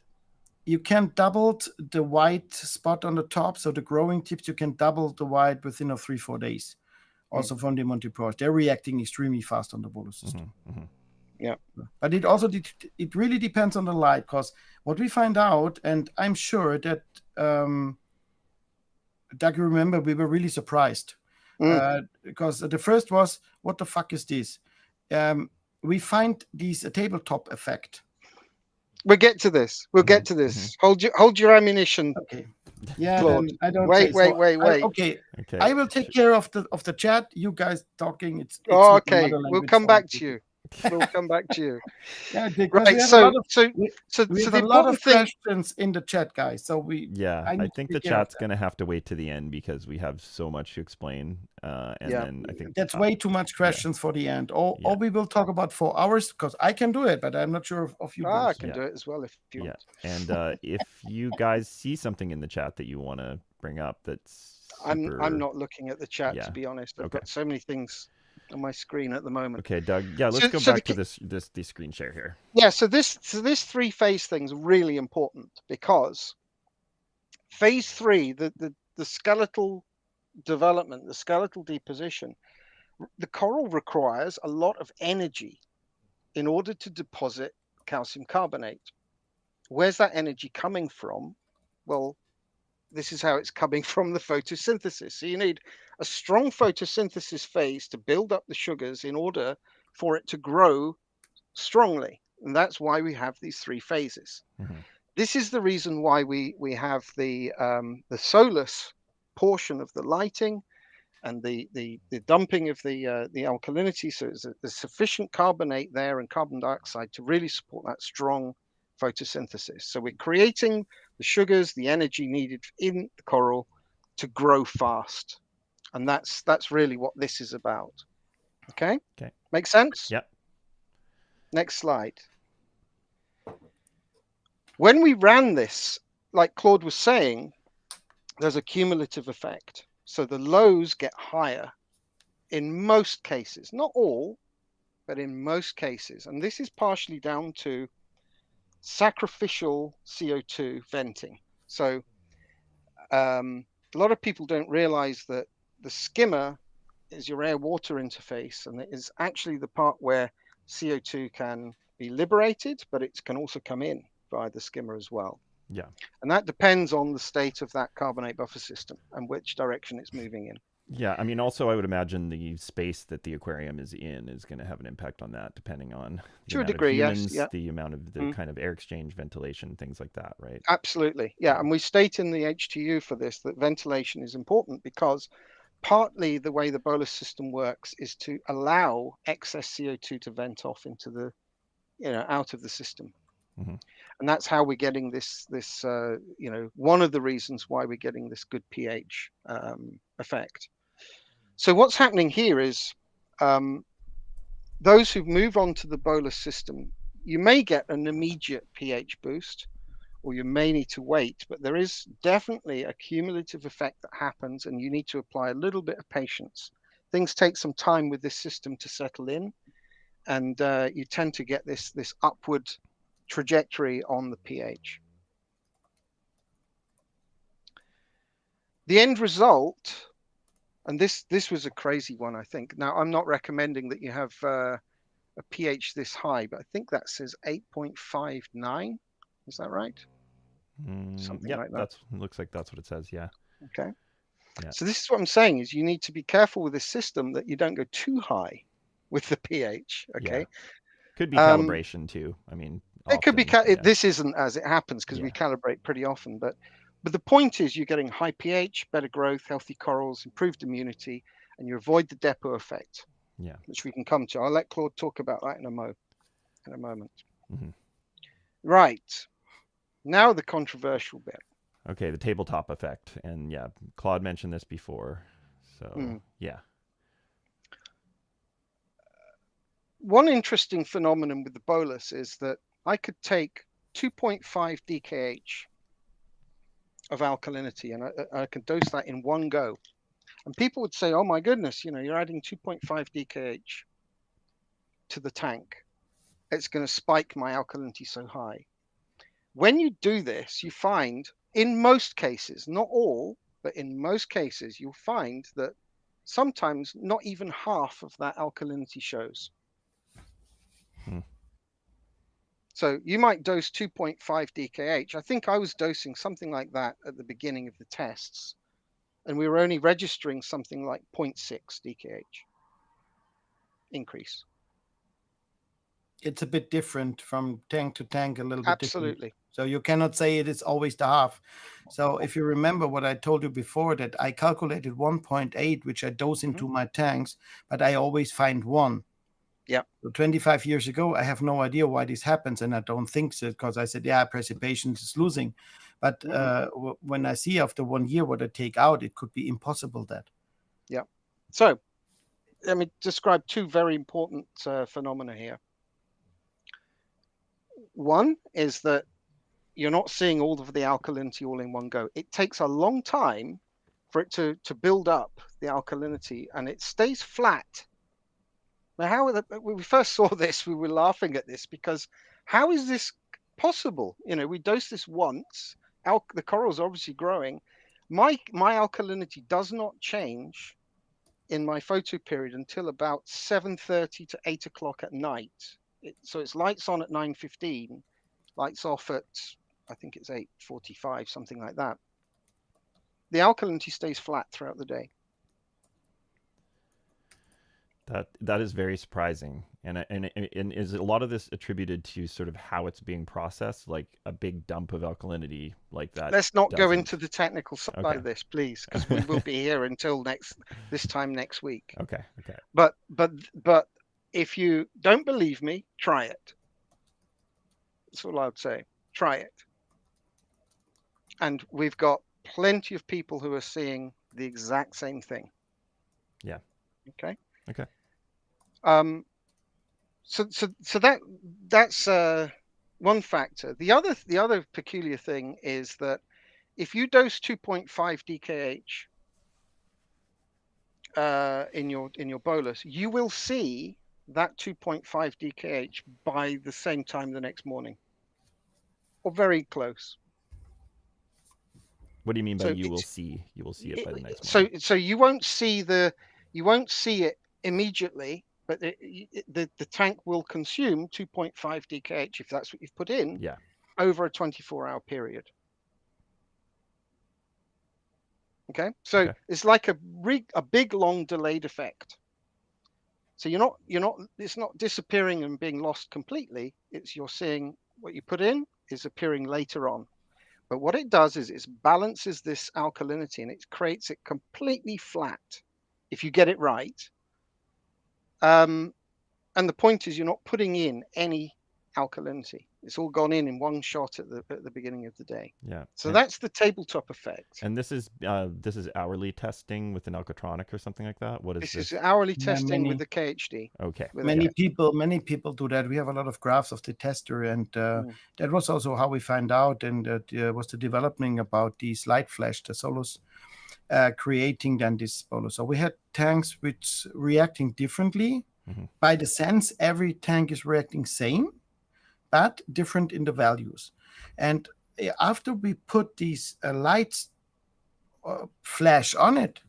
you can double the white spot on the top. So the growing tips, you can double the white within 3-4 days. Also from the Montipora, they're reacting extremely fast on the Bolus system. Yeah, but it also it really depends on the light, because what we find out, and I'm sure that Doug, you remember we were really surprised. Because the first was, what the fuck is this? We find these tabletop effect. We'll get to this. Hold your ammunition. Okay. Yeah. Claude. Then I don't wait. Okay. I will take care of the chat. You guys talking. It's okay. We'll come back to you. We'll come back to you. Yeah, right. So we have a lot of questions in the chat, guys. So I think the chat's going to have to wait to the end because we have so much to explain. Then I think that's way too much questions for the end. Or we will talk about 4 hours, because I can do it, but I'm not sure if you. I can do it as well if you want. And if you guys see something in the chat that you want to bring up, that's super... I'm not looking at the chat to be honest. I've got so many things on my screen at the moment. Okay, Doug. Yeah, let's go back to this screen share here. Yeah, so this 3-phase thing is really important, because phase 3, the skeletal development, the skeletal deposition, the coral requires a lot of energy in order to deposit calcium carbonate. Where's that energy coming from? Well, this is how it's coming from the photosynthesis. So you need a strong photosynthesis phase to build up the sugars in order for it to grow strongly. And that's why we have these 3 phases. This is the reason why we have the solus portion of the lighting and the dumping of the alkalinity. So there's sufficient carbonate there and carbon dioxide to really support that strong photosynthesis. So we're creating the sugars, the energy needed in the coral to grow fast. And that's really what this is about. Okay. Make sense? Yep. Next slide. When we ran this, like Claude was saying, there's a cumulative effect. So the lows get higher in most cases, not all, but in most cases. And this is partially down to sacrificial CO2 venting. So a lot of people don't realize that the skimmer is your air-water interface, and it is actually the part where CO2 can be liberated, but it can also come in via the skimmer as well. Yeah. And that depends on the state of that carbonate buffer system and which direction it's moving in. Yeah, I mean, also I would imagine the space that the aquarium is in is going to have an impact on that, depending on the to a amount degree, of humans, yes, the amount of the kind of air exchange, ventilation, things like that, right? Absolutely, yeah. And we state in the HTU for this that ventilation is important, because partly the way the bolus system works is to allow excess CO2 to vent off into the, out of the system. And that's how we're getting this one of the reasons why we're getting this good pH effect. So what's happening here is those who move on to the bolus system, you may get an immediate pH boost, or you may need to wait, but there is definitely a cumulative effect that happens, and you need to apply a little bit of patience. Things take some time with this system to settle in, and you tend to get this upward trajectory on the pH. The end result And this was a crazy one, I think. Now, I'm not recommending that you have a pH this high, but I think that says 8.59. Is that right? Something Yep, like that. looks like that's what it says. Yeah. Okay. Yeah. So this is what I'm saying is you need to be careful with this system that you don't go too high with the pH. Okay. Yeah. Could be calibration too. I mean, It could be. often, yeah. This isn't as it happens because we calibrate pretty often, but the point is you're getting high pH, better growth, healthy corals, improved immunity, and you avoid the depot effect. Yeah. Which we can come to. I'll let Claude talk about that in a moment. Mm-hmm. Right. Now the controversial bit. Okay, the tabletop effect. And yeah, Claude mentioned this before. So, yeah. One interesting phenomenon with the bolus is that I could take 2.5 DKH of alkalinity and I can dose that in one go. And people would say, oh my goodness, you're adding 2.5 DKH to the tank. It's going to spike my alkalinity so high. When you do this, you find in most cases, not all, but in most cases, you'll find that sometimes not even half of that alkalinity shows. So you might dose 2.5 DKH. I think I was dosing something like that at the beginning of the tests, and we were only registering something like 0.6 DKH increase. It's a bit different from tank to tank, a little bit Absolutely. different. So you cannot say it is always the half. So if you remember what I told you before, that I calculated 1.8, which I dose into my tanks, but I always find 1. Yeah. So 25 years ago, I have no idea why this happens, and I don't think so, because I said, yeah, precipitation is losing. But when I see after 1 year what I take out, it could be impossible that. Yeah. So let me describe two very important phenomena here. One is that you're not seeing all of the alkalinity all in one go. It takes a long time for it to build up the alkalinity, and it stays flat. Now, when we first saw this, we were laughing at this because how is this possible? We dose this once. The coral's obviously growing. My alkalinity does not change in my photoperiod until about 7:30 to 8 o'clock at night. So it's lights on at 9:15, lights off at, I think it's 8:45, something like that. The alkalinity stays flat throughout the day. That is very surprising, and is a lot of this attributed to sort of how it's being processed, like a big dump of alkalinity like that? Let's not go into the technical side of this, please, because we will be here until this time next week. Okay. But if you don't believe me, try it. That's all I would say. Try it. And we've got plenty of people who are seeing the exact same thing. Yeah. Okay. So that's one factor. The other peculiar thing is that if you dose 2.5 DKH in your bolus, you will see that 2.5 DKH by the same time the next morning, or very close. What do you mean by you will see it by the next morning? So you won't see it immediately, but the tank will consume 2.5 DKH if that's what you've put in over a 24-hour period. Okay, so it's like a big long delayed effect. So it's not disappearing and being lost completely. You're seeing what you put in is appearing later on. But what it does is it balances this alkalinity and it creates it completely flat if you get it right. And the point is you're not putting in any alkalinity. It's all gone in one shot at the beginning of the day. Yeah. So that's the tabletop effect. And this is hourly testing with an alkatronic or something like that. What is this? This is hourly testing with the KHD. Okay. Many people do that. We have a lot of graphs of the tester, and that was also how we find out. And was the development about these light flash, the Solus, creating then this bolus. So we had tanks which reacting differently. By the sense, every tank is reacting same, but different in the values. And after we put these lights flash on it,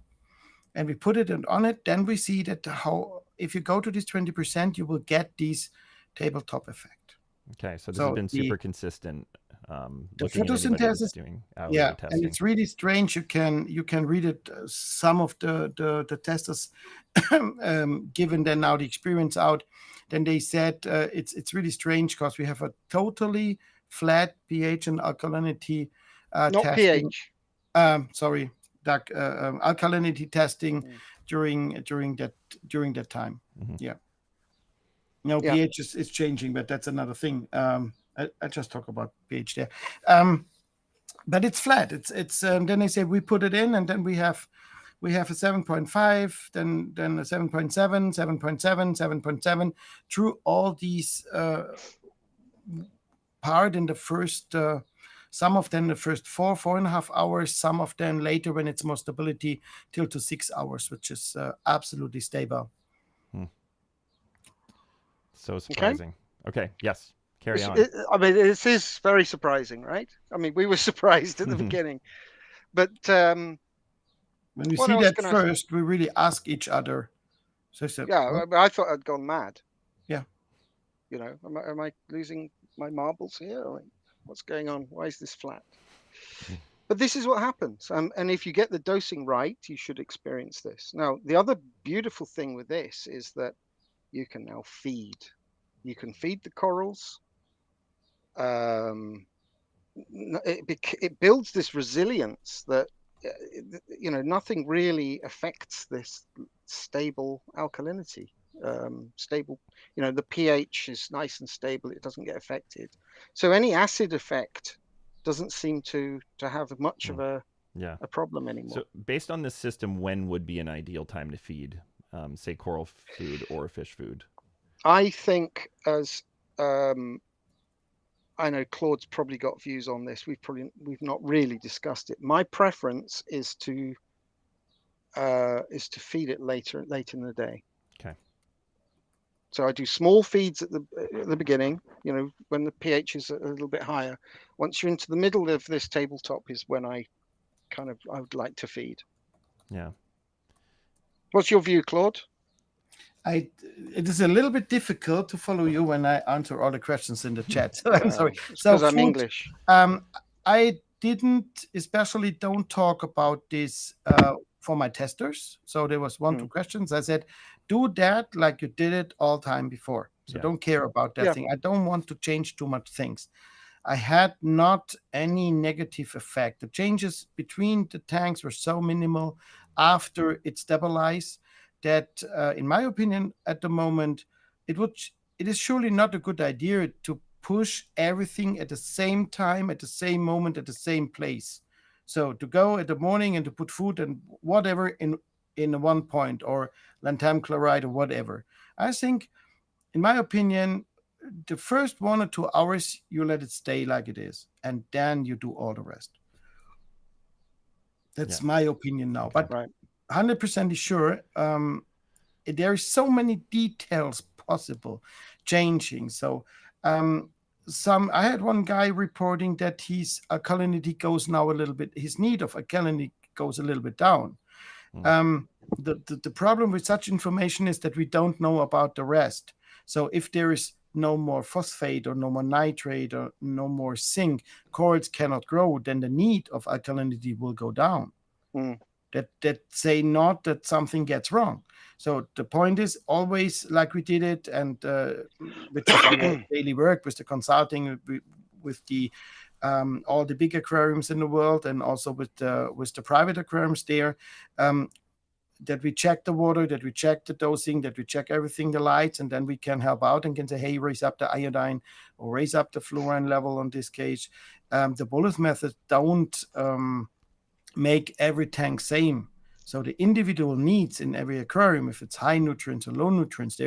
and we put it on it, then we see that if you go to this 20%, you will get these tabletop effect. Okay, so this has been super consistent. The Looking at anybody that's photosynthesis, doing hourly yeah, testing. and it's really strange. You can read it. Some of the testers, given then now the experience out, then they said it's really strange because we have a totally flat pH and alkalinity Not testing. pH. Alkalinity testing during that time. Mm-hmm. Yeah. No, pH is changing, but that's another thing. I just talk about pH there. But it's flat. It's then they say we put it in, and then we have a 7.5, then a 7.7, 7.7, 7.7 through all these part in the first. Some of them the first 4.5 hours, some of them later when it's more stability till to 6 hours, which is absolutely stable. So surprising. Okay, yes, carry on. I mean, this is very surprising, right? I mean, we were surprised at the beginning, but when we see that first, we really ask each other. So I thought I'd gone mad. Yeah. You know, am I losing my marbles here? What's going on? Why is this flat? But this is what happens. And if you get the dosing right, you should experience this. Now, the other beautiful thing with this is that you can now feed. You can feed the corals. It builds this resilience that, nothing really affects this stable alkalinity. Stable, the pH is nice and stable. It doesn't get affected. So any acid effect doesn't seem to have much of a problem anymore. So based on this system, when would be an ideal time to feed, say, coral food or fish food? I think I know Claude's probably got views on this. We've not really discussed it. My preference is to feed it late in the day. Okay. So I do small feeds at the beginning, when the pH is a little bit higher. Once you're into the middle of this tabletop is when I would like to feed. Yeah. What's your view, Claude? It is a little bit difficult to follow you when I answer all the questions in the chat. So I'm sorry. Because I'm English. I don't talk about this for my testers. So there was 2 questions. I said, do that like you did it all time before. So don't care about that thing. I don't want to change too much things. I had not any negative effect. The changes between the tanks were so minimal after it stabilized that, in my opinion, at the moment, it is surely not a good idea to push everything at the same time, at the same moment, at the same place. So to go at the morning and to put food and whatever in one point, or lanthanum chloride or whatever. I think, in my opinion, the first 1 or 2 hours, you let it stay like it is, and then you do all the rest. That's my opinion now. But 100% sure, there are so many details possible changing. So I had one guy reporting that his alkalinity goes now a little bit, his need of alkalinity goes a little bit down. The problem with such information is that we don't know about the rest. So if there is no more phosphate or no more nitrate or no more zinc, corals cannot grow, then the need of alkalinity will go down. That say not that something gets wrong. So the point is always like we did it, and which is our daily work with the consulting, with the all the big aquariums in the world, and also with the private aquariums there, that we check the water, that we check the dosing, that we check everything, the lights, and then we can help out and can say, hey, raise up the iodine or raise up the fluorine level on this case. The Bolus method don't make every tank same. So the individual needs in every aquarium, if it's high nutrients or low nutrients,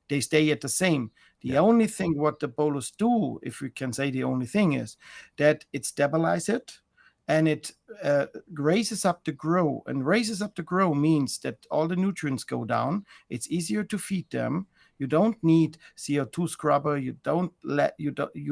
they stay at the same. The only thing what the Bolus do, if we can say the only thing, is that it stabilizes it, and it raises up the grow. And raises up the grow means that all the nutrients go down. It's easier to feed them. You don't need CO2 scrubber. You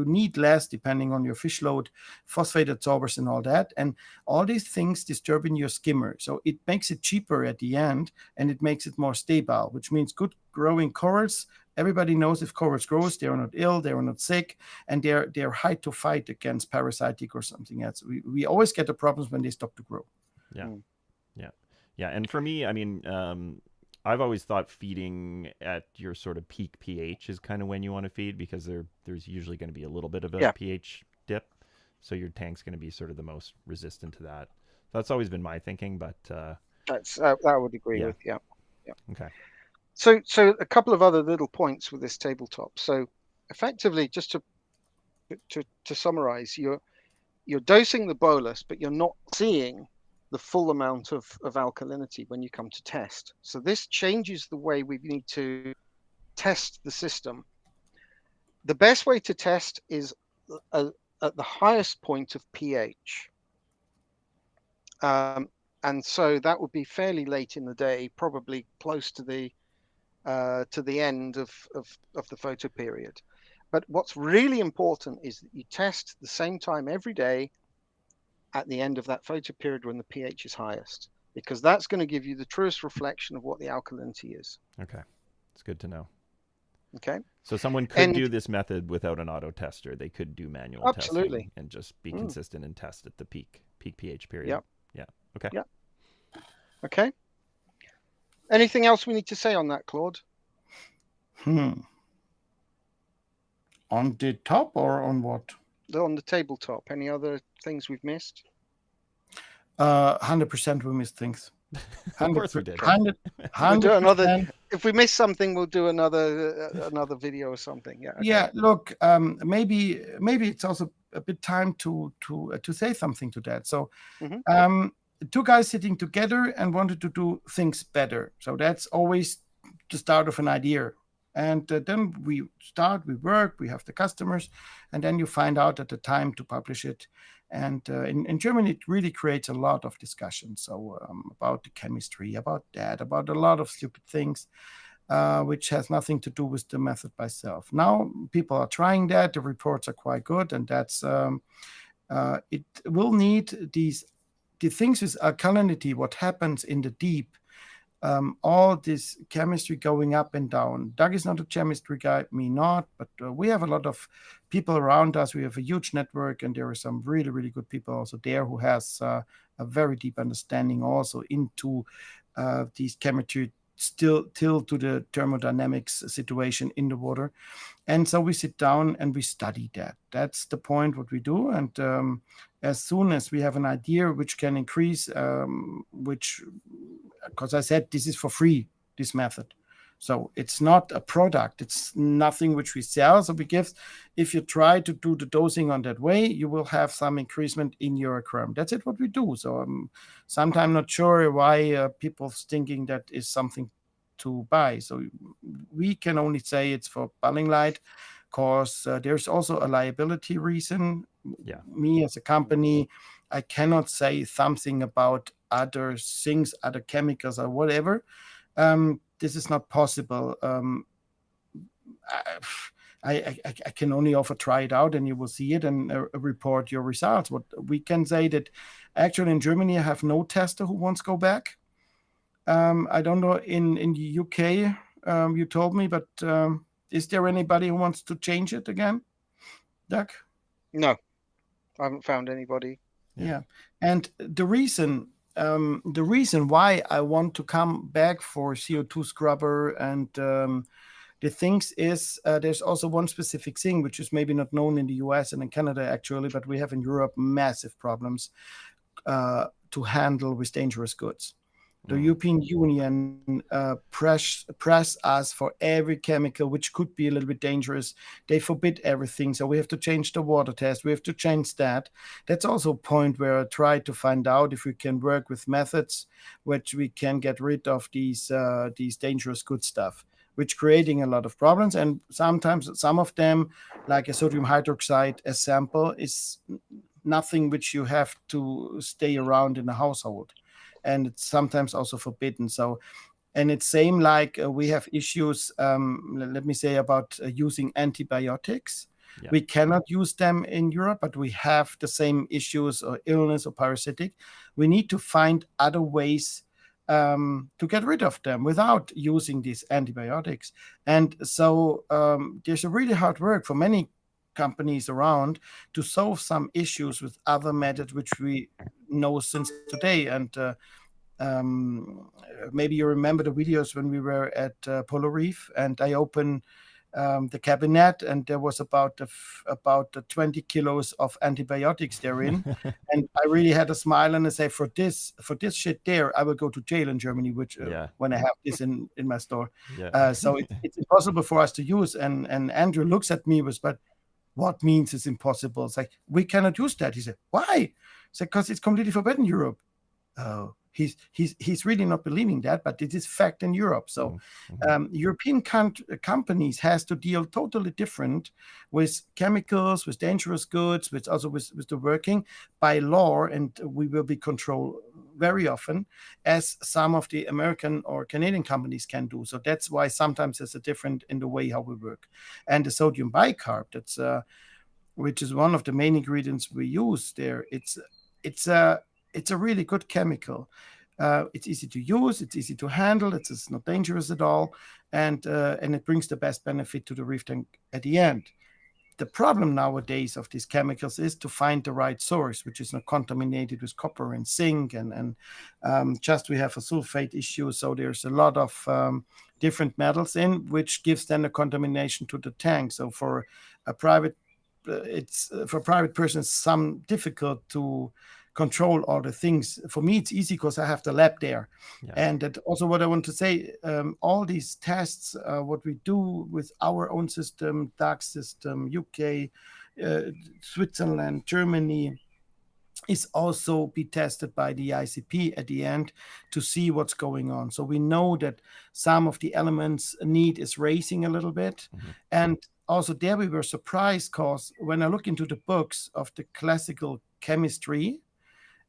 need less depending on your fish load, phosphate absorbers and all that. And all these things disturbing your skimmer. So it makes it cheaper at the end, and it makes it more stable, which means good growing corals. Everybody knows if corals grows, they are not ill, they are not sick, and they're high to fight against parasitic or something else. We always get the problems when they stop to grow. Yeah. Yeah. And for me, I mean, I've always thought feeding at your sort of peak pH is kind of when you want to feed, because there's usually going to be a little bit of a pH dip. So your tank's going to be sort of the most resistant to that. So that's always been my thinking, but that I would agree with. Yeah. Okay. So a couple of other little points with this tabletop. So effectively, just to summarize, you're dosing the bolus, but you're not seeing the full amount of alkalinity when you come to test. So this changes the way we need to test the system. The best way to test is at the highest point of pH. And so that would be fairly late in the day, probably close to the end of the photoperiod. But what's really important is that you test the same time every day at the end of that photoperiod when the pH is highest, because that's going to give you the truest reflection of what the alkalinity is. Okay. It's good to know. Okay. So someone could do this method without an auto tester. They could do manual testing and just be consistent and test at the peak pH period. Yeah. Okay. Yeah. Okay. Anything else we need to say on that, Claude? On the top or on what? On the tabletop. Any other things we've missed? 100% we missed things. Of course we did. 100%. We'll do another. If we miss something, we'll do another video or something. Yeah. Okay. Yeah. Look, maybe it's also a bit time to say something to that. So, two guys sitting together and wanted to do things better. So that's always the start of an idea. And then we work, we have the customers, and then you find out at the time to publish it. And in Germany, it really creates a lot of discussion. So about the chemistry, about that, about a lot of stupid things, which has nothing to do with the method by itself. Now people are trying that. The reports are quite good, and that's it will need the things with alkalinity. What happens in the deep? All this chemistry going up and down. Doug is not a chemistry guy, me not, but we have a lot of people around us. We have a huge network, and there are some really, really good people also there who has a very deep understanding also into these chemistry till to the thermodynamics situation in the water. And so we sit down and we study that. That's the point what we do. And as soon as we have an idea which can increase, because I said this is for free, this method. So it's not a product. It's nothing which we sell. So if you try to do the dosing on that way, you will have some increasement in your aquarium. That's it what we do. So I'm sometimes not sure why people thinking that is something to buy. So we can only say it's for bulling light, because there's also a liability reason. Yeah. Me as a company, I cannot say something about other things, other chemicals or whatever. This is not possible. I can only offer try it out, and you will see it and report your results. What we can say that actually in Germany I have no tester who wants to go back. I don't know in the UK you told me, but is there anybody who wants to change it again, Doug? No, I haven't found anybody. Yeah. And the reason why I want to come back for CO2 scrubber and the things is there's also one specific thing which is maybe not known in the US and in Canada actually, but we have in Europe massive problems to handle with dangerous goods. The European Union press us for every chemical which could be a little bit dangerous. They forbid everything. So we have to change the water test. We have to change that. That's also a point where I try to find out if we can work with methods which we can get rid of these dangerous good stuff, which creating a lot of problems. And sometimes some of them, like a sodium hydroxide, a sample is nothing which you have to stay around in the household. And it's sometimes also forbidden. So And it's same like we have issues, let me say, about using antibiotics. Yeah. We cannot use them in Europe, but we have the same issues or illness or parasitic. We need to find other ways to get rid of them without using these antibiotics. And so there's a really hard work for many companies around to solve some issues with other methods which we know since today. And maybe you remember the videos when we were at Reef, and I opened the cabinet, and there was about 20 kilos of antibiotics therein. And I really had a smile and I say, for this shit there, I will go to jail in Germany, which when I have this in my store. So it's impossible for us to use. And Andrew looks at me with, but what means it's impossible? It's like, we cannot use that. He said, why? It's like, because it's completely forbidden in Europe. Oh, he's really not believing that, but it is fact in Europe. So European companies has to deal totally different with chemicals, with dangerous goods, with the working by law, and we will be controlled very often, as some of the American or Canadian companies can do. So that's why sometimes there's a different in the way how we work. And the sodium bicarb, that's which is one of the main ingredients we use there. It's a really good chemical. It's easy to use, it's easy to handle, it's not dangerous at all, and it brings the best benefit to the reef tank at the end. The problem nowadays of these chemicals is to find the right source, which is not contaminated with copper and zinc, and just we have a sulfate issue, so there's a lot of different metals in, which gives then a contamination to the tank. So for a private, for private persons, some difficult to control all the things. For me, it's easy because I have the lab there. And that also what I want to say, all these tests, what we do with our own system, DAX system, UK, Switzerland, Germany, is also be tested by the ICP at the end to see what's going on. So we know that some of the elements need is raising a little bit. And also there we were surprised because when I look into the books of the classical chemistry,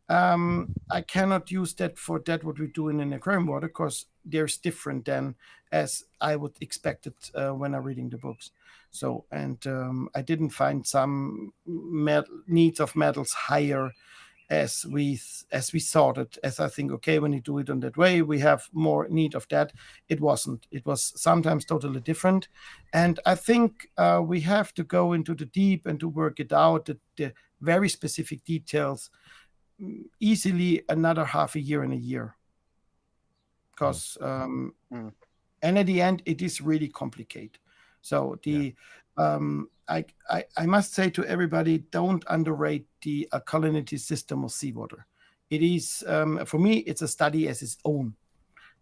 I cannot use that for that what we do in an aquarium water, because there's different than as I would expect it when I'm reading the books. So, and I didn't find some needs of metals higher as we thought it. As I think, okay, when you do it on that way, we have more need of that. It wasn't. It was sometimes totally different. And I think we have to go into the deep and to work it out, the very specific details, easily another half a year and a year, because and at the end it is really complicated. So the I must say to everybody, don't underrate the alkalinity system of seawater. It is for me, it's a study as its own.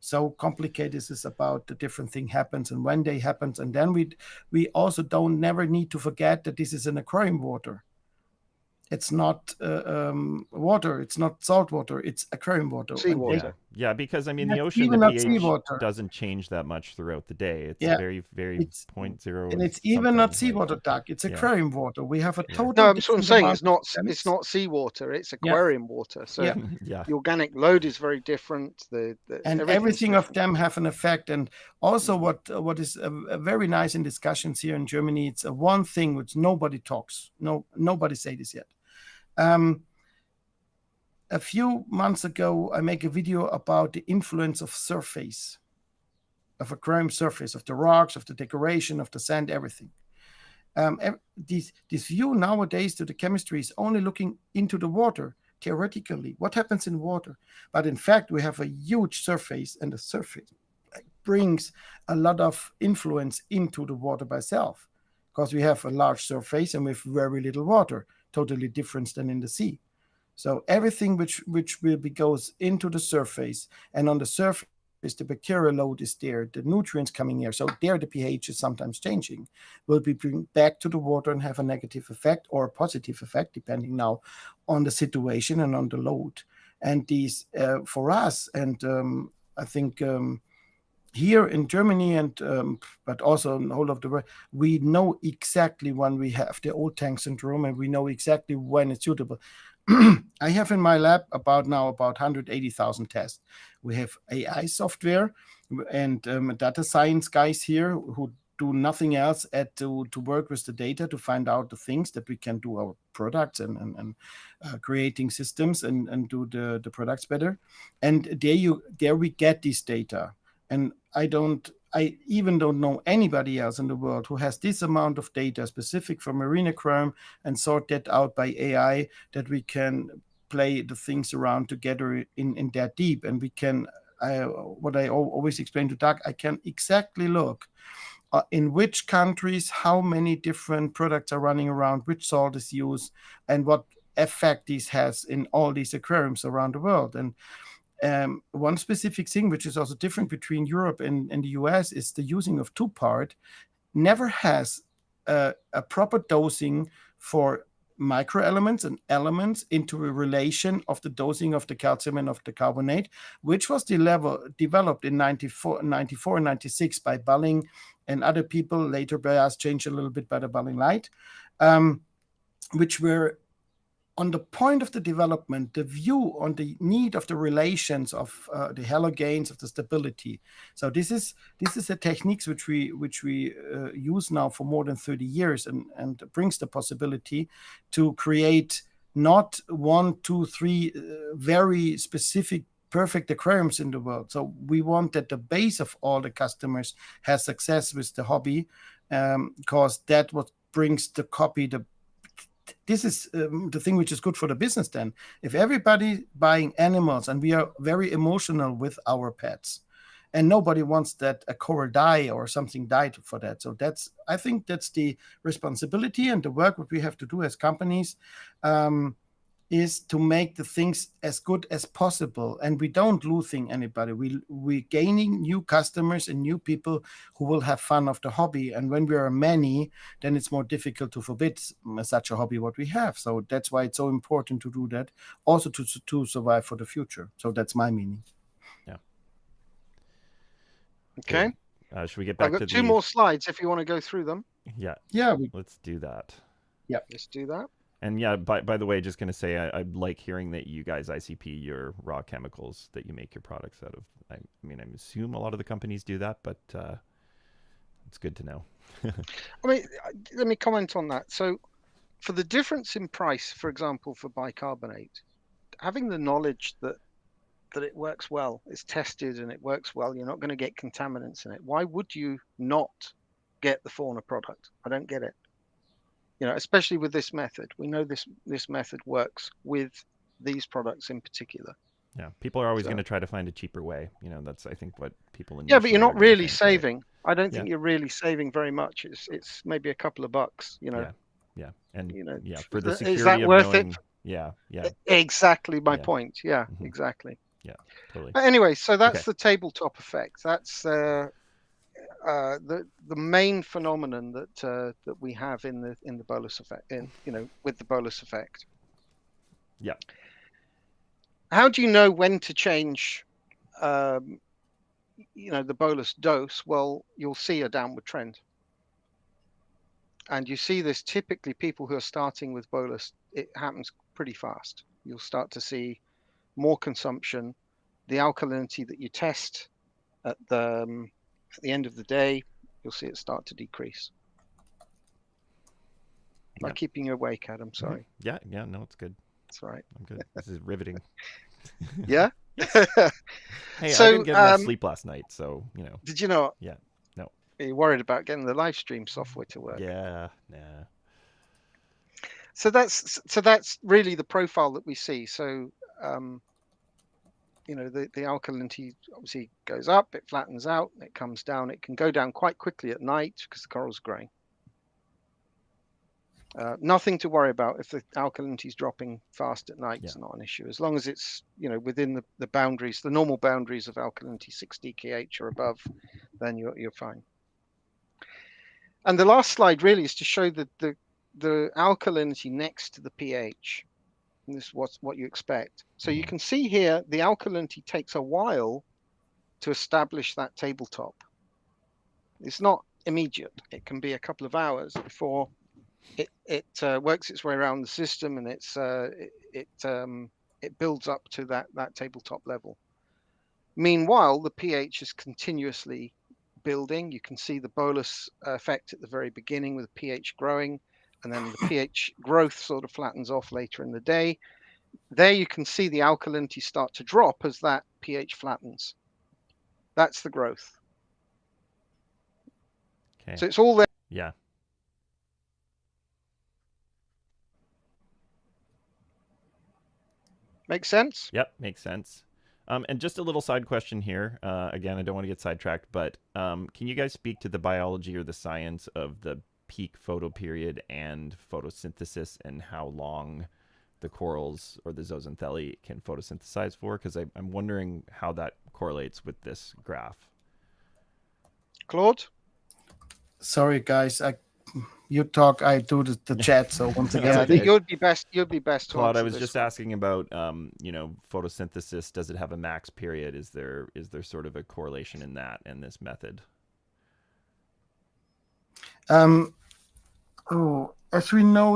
So complicated this is about the different thing happens and when they happens, and then we also never need to forget that this is an aquarium water. It's not water. It's not salt water. It's aquarium water. Seawater. Yeah, because I mean the ocean, the pH seawater doesn't change that much throughout the day. It's very 0.0. And it's even not seawater, Doug. It's aquarium water. We have a total. No, that's what I'm saying. It's not seawater. It's aquarium water. So the organic load is very different. And everything of them have an effect. And also, what is a very nice in discussions here in Germany, it's a one thing which nobody talks. Nobody say this yet. A few months ago, I make a video about the influence of surface, of aquarium surface, of the rocks, of the decoration, of the sand, everything. This view nowadays to the chemistry is only looking into the water, theoretically, what happens in water. But in fact, we have a huge surface, and the surface brings a lot of influence into the water by itself, because we have a large surface and with very little water, totally different than in the sea. So everything which will be goes into the surface, and on the surface the bacterial load is there, the nutrients coming here. So there the pH is sometimes changing, will be bring back to the water and have a negative effect or a positive effect, depending now on the situation and on the load. And these for us, and I think here in Germany and but also in the whole of the world, we know exactly when we have the old tank syndrome, and we know exactly when it's suitable. I have in my lab about 180,000 tests. We have AI software and data science guys here who do nothing else at to work with the data to find out the things that we can do our products and creating systems and do the products better. And there we get this data. And I even don't know anybody else in the world who has this amount of data specific for marine aquarium and sort that out by AI, that we can play the things around together in that deep. And we can, what I always explain to Doug, I can exactly look in which countries, how many different products are running around, which salt is used, and what effect this has in all these aquariums around the world. And one specific thing, which is also different between Europe and the US, is the using of two-part never has a proper dosing for microelements and elements into a relation of the dosing of the calcium and of the carbonate, which was developed in 94 and 96 by Balling and other people, later by us changed a little bit by the Balling Light, which were on the point of the development, the view on the need of the relations of the halogens, of the stability. So this is the techniques which we use now for more than 30 years, and brings the possibility to create not 1, 2, 3 very specific perfect aquariums in the world. So we want that the base of all the customers has success with the hobby, because that what brings the copy. This is the thing which is good for the business then. If everybody buying animals, and we are very emotional with our pets, and nobody wants that a coral die or something died for that. So I think that's the responsibility and the work what we have to do as companies, is to make the things as good as possible, and we don't losing anybody. We gaining new customers and new people who will have fun of the hobby. And when we are many, then it's more difficult to forbid such a hobby what we have. So that's why it's so important to do that, also to survive for the future. So that's my meaning. Yeah. Okay. Should we get back I've got to two more slides if you want to go through them. Yeah. Let's do that. Yeah. Let's do that. And yeah, by the way, just going to say, I like hearing that you guys ICP your raw chemicals that you make your products out of. I mean, I assume a lot of the companies do that, but it's good to know. I mean, let me comment on that. So for the difference in price, for example, for bicarbonate, having the knowledge that it works well, it's tested and it works well, you're not going to get contaminants in it. Why would you not get the Fauna product? I don't get it. You know, especially with this method. We know this method works with these products in particular. Yeah, people are always going to try to find a cheaper way. You know, that's I think what people. Yeah, but you're not really think, saving. Right? I don't think you're really saving very much. It's maybe a couple of bucks. You know. Yeah, and you know, for the security is that of worth knowing, it? Yeah. Exactly my point. Yeah, exactly. Yeah, totally. But anyway, so that's the tabletop effect. That's the main phenomenon that we have in the Bolus effect, with the Bolus effect. Yeah. How do you know when to change, the Bolus dose? Well, you'll see a downward trend, and you see this typically people who are starting with Bolus. It happens pretty fast. You'll start to see more consumption. The alkalinity that you test at the end of the day, you'll see it start to decrease. Am I keeping you awake, Adam? Sorry. Yeah, no, it's good. That's right. I'm good. This is riveting. Yeah? Hey, so, I didn't get enough sleep last night, so, you know. Did you not? Yeah, no. Are you worried about getting the live stream software to work? Yeah, nah. So that's really the profile that we see. So, the alkalinity obviously goes up, it flattens out, it comes down. It can go down quite quickly at night because the coral's growing. Nothing to worry about if the alkalinity is dropping fast at night. It's not an issue as long as it's within the boundaries, the normal boundaries of alkalinity 6 dkh or above. Then you're fine. And the last slide really is to show the alkalinity next to the pH. And this is what you expect. So you can see here the alkalinity takes a while to establish that tabletop. It's not immediate. It can be a couple of hours before it works its way around the system, and it builds up to that tabletop level. Meanwhile, the pH is continuously building. You can see the bolus effect at the very beginning with the pH growing, and then the pH growth sort of flattens off later in the day. There you can see the alkalinity start to drop as that pH flattens. That's the growth. Okay. So it's all there. Yeah. Make sense? Yep, makes sense. And just a little side question here. Again, I don't want to get sidetracked, but can you guys speak to the biology or the science of the peak photoperiod and photosynthesis and how long the corals or the zooxanthellae can photosynthesize for? Because I'm wondering how that correlates with this graph. Claude? Sorry, guys. You talk, I do the chat. So once again, Yeah, I think you'd be best. Claude, to I was this just one. asking about, photosynthesis. Does it have a max period? Is there sort of a correlation in that and this method? As we know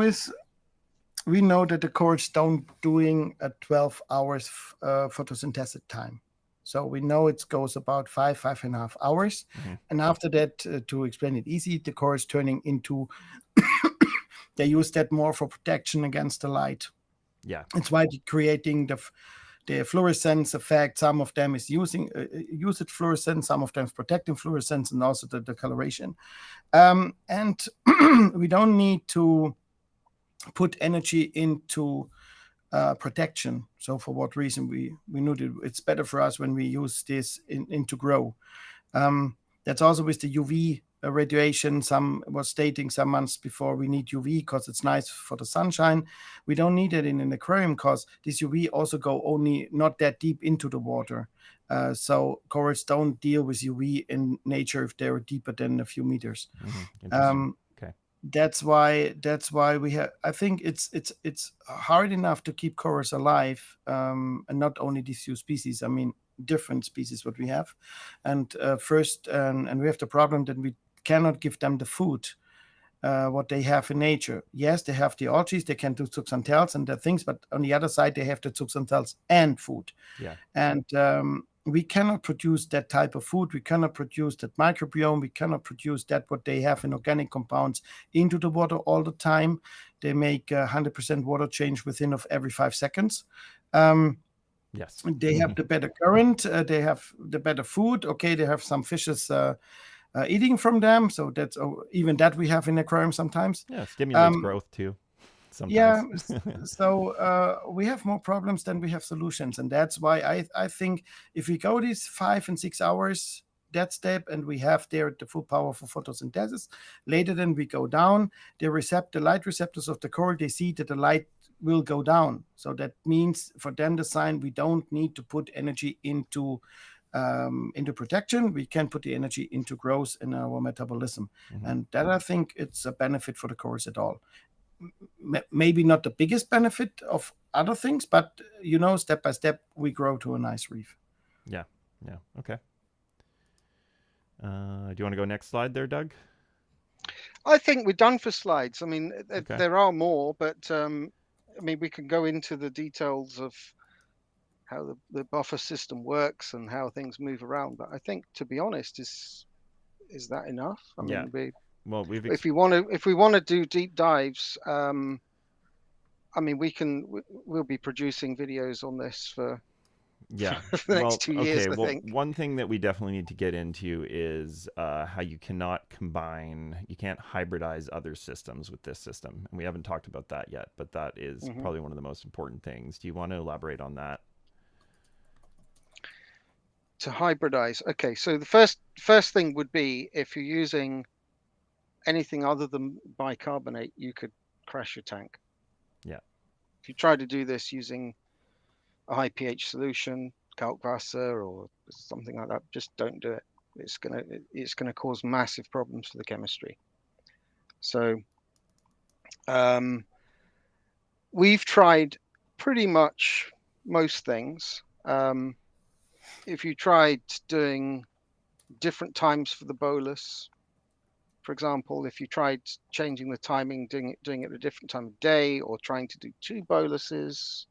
that the corals don't doing a 12 hours photosynthesis time. So we know it goes about 5.5 hours. Mm-hmm. And after that, to explain it easy, the corals turning into, they use that more for protection against the light. Yeah. It's why they're creating the fluorescence effect. Some of them is using usage fluorescence, some of them is protecting fluorescence, and also the coloration. And we don't need to put energy into protection. So for what reason we knew that it's better for us when we use this in to grow. That's also with the UV radiation. Some was stating some months before we need UV because it's nice for the sunshine. We don't need it in an aquarium because this UV also go only not that deep into the water. So corals don't deal with UV in nature if they're deeper than a few meters. Mm-hmm. Okay. That's why we have. I think it's hard enough to keep corals alive, and not only these few species. I mean, different species what we have, and and we have the problem that we cannot give them the food what they have in nature. Yes, they have the algae, they can do zooxanthellae and the things, but on the other side they have the zooxanthellae and food. Yeah. And we cannot produce that type of food. We cannot produce that microbiome. We cannot produce that what they have in organic compounds into the water all the time. They make 100% water change within of every 5 seconds. Yes. They have the better current. They have the better food. Okay, they have some fishes eating from them. So that's even that we have in aquarium sometimes. Yeah, stimulates growth too. Sometimes. Yeah, so we have more problems than we have solutions, and that's why I think if we go these 5 and 6 hours that step, and we have there the full power for photosynthesis, later then we go down. The light receptors of the coral, they see that the light will go down. So that means for them the sign we don't need to put energy into protection. We can put the energy into growth in our metabolism, and that I think it's a benefit for the corals at all. Maybe not the biggest benefit of other things, but step by step we grow to a nice reef. Yeah. Okay. Do you want to go next slide there, Doug? I think we're done for slides. I mean, Okay. there are more, but I mean, we can go into the details of how the buffer system works and how things move around. But I think, to be honest, is that enough? I mean, if we want to do deep dives, I mean, we'll be producing videos on this for the next 2 years. I think one thing that we definitely need to get into is how you can't hybridize other systems with this system, and we haven't talked about that yet, but that is probably one of the most important things. Do you want to elaborate on that? To hybridize, okay, so the first thing would be, if you're using anything other than bicarbonate, you could crash your tank. Yeah. If you try to do this using a high pH solution, Kalkwasser or something like that, just don't do it. It's gonna cause massive problems for the chemistry. So we've tried pretty much most things. If you tried doing different times for the bolus, for example, if you tried changing the timing, doing it at a different time of day, or trying to do 2 boluses,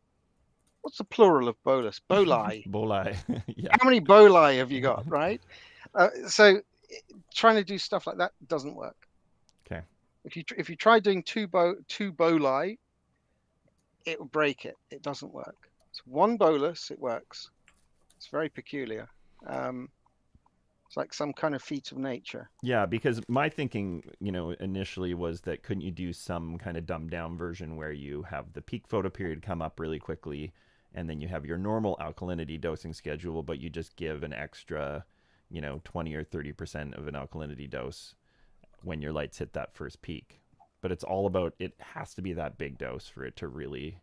what's the plural of bolus? Boli. Boli. Yeah. How many boli have you got, right? So trying to do stuff like that doesn't work. Okay. If you try doing two boli, it will break it. It doesn't work. It's one bolus, it works. It's very peculiar. It's like some kind of feat of nature. Yeah, because my thinking, initially was that couldn't you do some kind of dumbed down version where you have the peak photoperiod come up really quickly, and then you have your normal alkalinity dosing schedule, but you just give an extra, 20 or 30% of an alkalinity dose when your lights hit that first peak. But it's all about, it has to be that big dose for it to really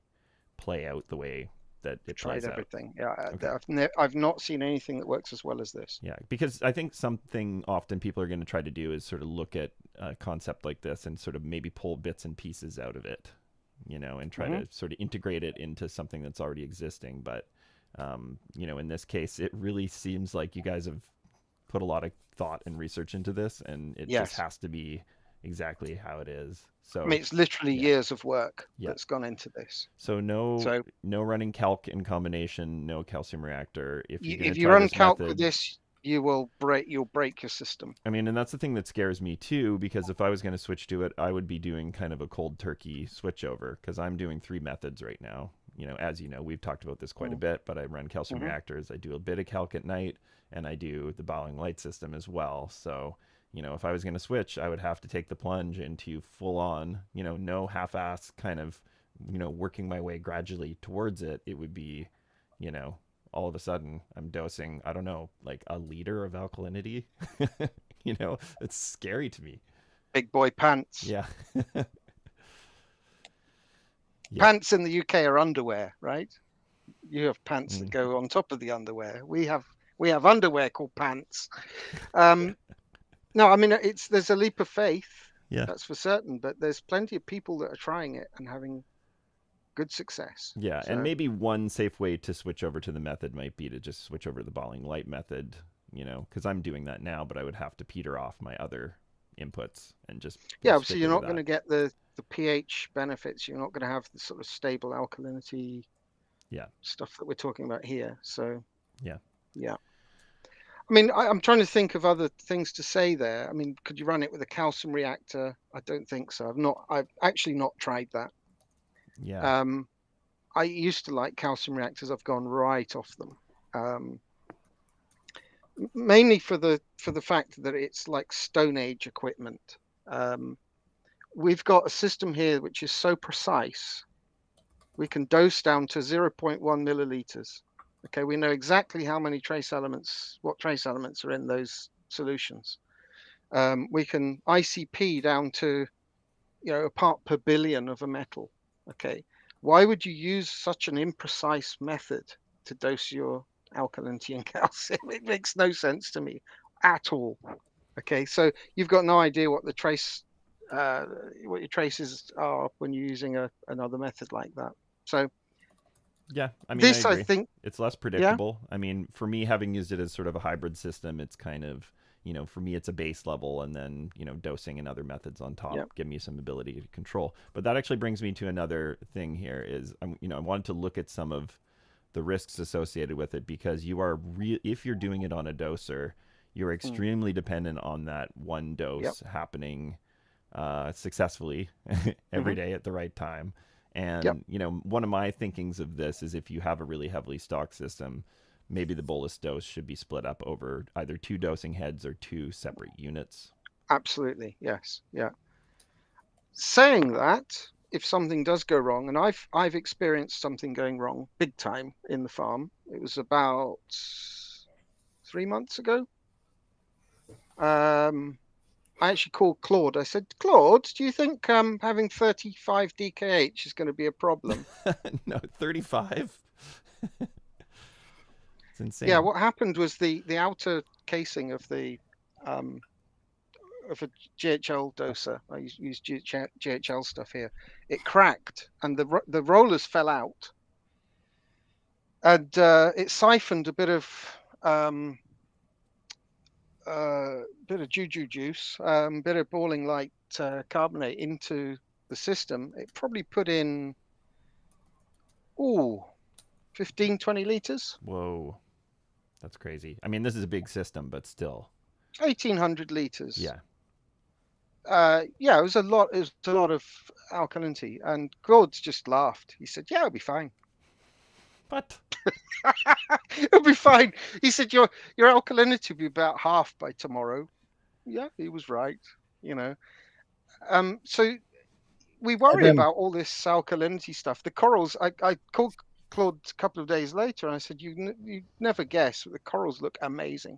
play out the way that it Tried plays everything. out. Yeah, Okay. I've not seen anything that works as well as this. Yeah, because I think something often people are going to try to do is sort of look at a concept like this and sort of maybe pull bits and pieces out of it, and try to sort of integrate it into something that's already existing. But, in this case, it really seems like you guys have put a lot of thought and research into this, and it just has to be exactly how it is. So I mean, it's literally years of work that's gone into this. So no running calc in combination, no calcium reactor. If you run calc with this, you'll break your system. I mean, and that's the thing that scares me too, because if I was going to switch to it, I would be doing kind of a cold turkey switch over, because I'm doing 3 methods right now. As we've talked about this quite a bit, but I run calcium reactors. I do a bit of calc at night, and I do the bowling light system as well. So if I was going to switch, I would have to take the plunge into full on, no half-ass kind of, working my way gradually towards it. It would be, all of a sudden I'm dosing, I don't know, like a liter of alkalinity. It's scary to me. Big boy pants. Yeah. Pants in the UK are underwear, right? You have pants that go on top of the underwear. We have underwear called pants. No, I mean, there's a leap of faith, that's for certain, but there's plenty of people that are trying it and having good success. Yeah, so. And maybe one safe way to switch over to the method might be to just switch over to the balling light method, because I'm doing that now, but I would have to peter off my other inputs and just so you're not going to get the pH benefits. You're not going to have the sort of stable alkalinity stuff that we're talking about here. So yeah. I mean, I'm trying to think of other things to say there. I mean, could you run it with a calcium reactor? I don't think so. I've actually not tried that. Yeah. I used to like calcium reactors. I've gone right off them. Mainly for the fact that it's like Stone Age equipment. We've got a system here which is so precise. We can dose down to 0.1 milliliters. Okay, we know exactly how many what trace elements are in those solutions. We can ICP down to, a part per billion of a metal. Okay, why would you use such an imprecise method to dose your alkalinity and calcium? It makes no sense to me at all. Okay, so you've got no idea what the trace, what your traces are when you're using another method like that. So. Yeah, I mean, I agree. think it's less predictable. I mean, for me, having used it as sort of a hybrid system, it's kind of, for me, it's a base level, and then, dosing and other methods on top give me some ability to control. But that actually brings me to another thing here is, I wanted to look at some of the risks associated with it, because if you're doing it on a doser, you're extremely dependent on that one dose happening successfully every day at the right time. And, one of my thinkings of this is if you have a really heavily stocked system, maybe the bolus dose should be split up over either 2 dosing heads or 2 separate units. Absolutely. Yes. Yeah. Saying that, if something does go wrong, and I've experienced something going wrong big time in the farm. It was about 3 months ago. I actually called Claude. I said, Claude, do you think having 35 DKH is going to be a problem? No, 35? It's insane. Yeah, what happened was the outer casing of a GHL doser, I use GHL stuff here, it cracked and the rollers fell out. And it siphoned a bit of juju juice, bit of boiling light carbonate into the system. It probably put in 15, 20 liters. Whoa, that's crazy. I mean, this is a big system, but still. 1,800 liters. Yeah. Yeah, it was a lot. It was a lot of alkalinity, and Claude just laughed. He said, "Yeah, it'll be fine. What? It'll be fine." He said, "Your alkalinity will be about half by tomorrow." Yeah, he was right. You know. So we worry about all this alkalinity stuff. The corals. I called Claude a couple of days later, and I said, "You never guess. The corals look amazing."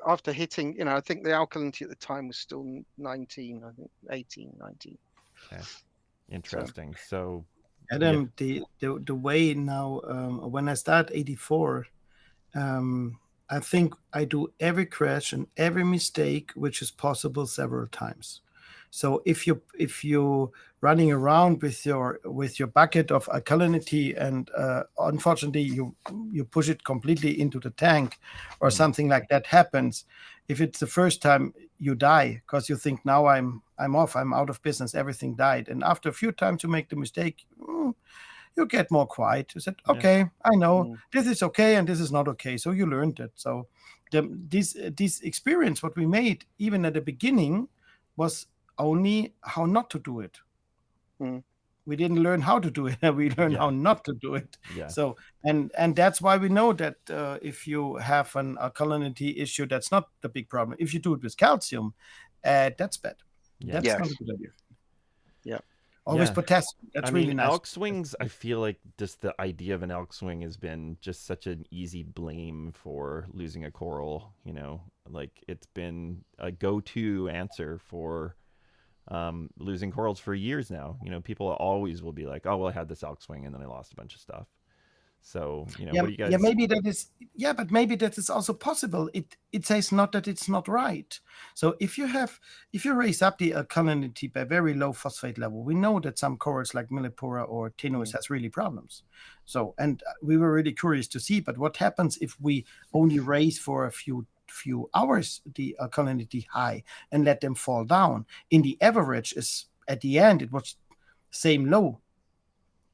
After hitting, I think the alkalinity at the time was still 19, I think 18, 19. Okay. Interesting. So Adam, the way now, when I start 84, I think I do every crash and every mistake which is possible several times. So if you running around with your bucket of alkalinity and unfortunately you push it completely into the tank or something like that happens, if it's the first time, you die because you think, now I'm off, I'm out of business, everything died. And after a few times you make the mistake, you get more quiet. You said, okay, I know this is okay and this is not okay. So you learned it. So this experience, what we made even at the beginning, was only how not to do it. We didn't learn how to do it. We learned how not to do it. Yeah. So and that's why we know that if you have an alkalinity issue, that's not the big problem. If you do it with calcium, that's bad. That's not a good idea. Yeah. Always potassium. That's really nice. Elk swings, I feel like just the idea of an elk swing has been just such an easy blame for losing a coral. Like it's been a go-to answer for losing corals for years now. People always will be like, oh, well, I had this elk swing and then I lost a bunch of stuff. So, what do you guys... maybe that is... Yeah, but maybe that is also possible. It says not that it's not right. So if you raise up the alkalinity by very low phosphate level, we know that some corals like Millipora or Tenuis has really problems. So, and we were really curious to see, but what happens if we only raise for a few hours the alkalinity high and let them fall down? In the average, is at the end it was same low.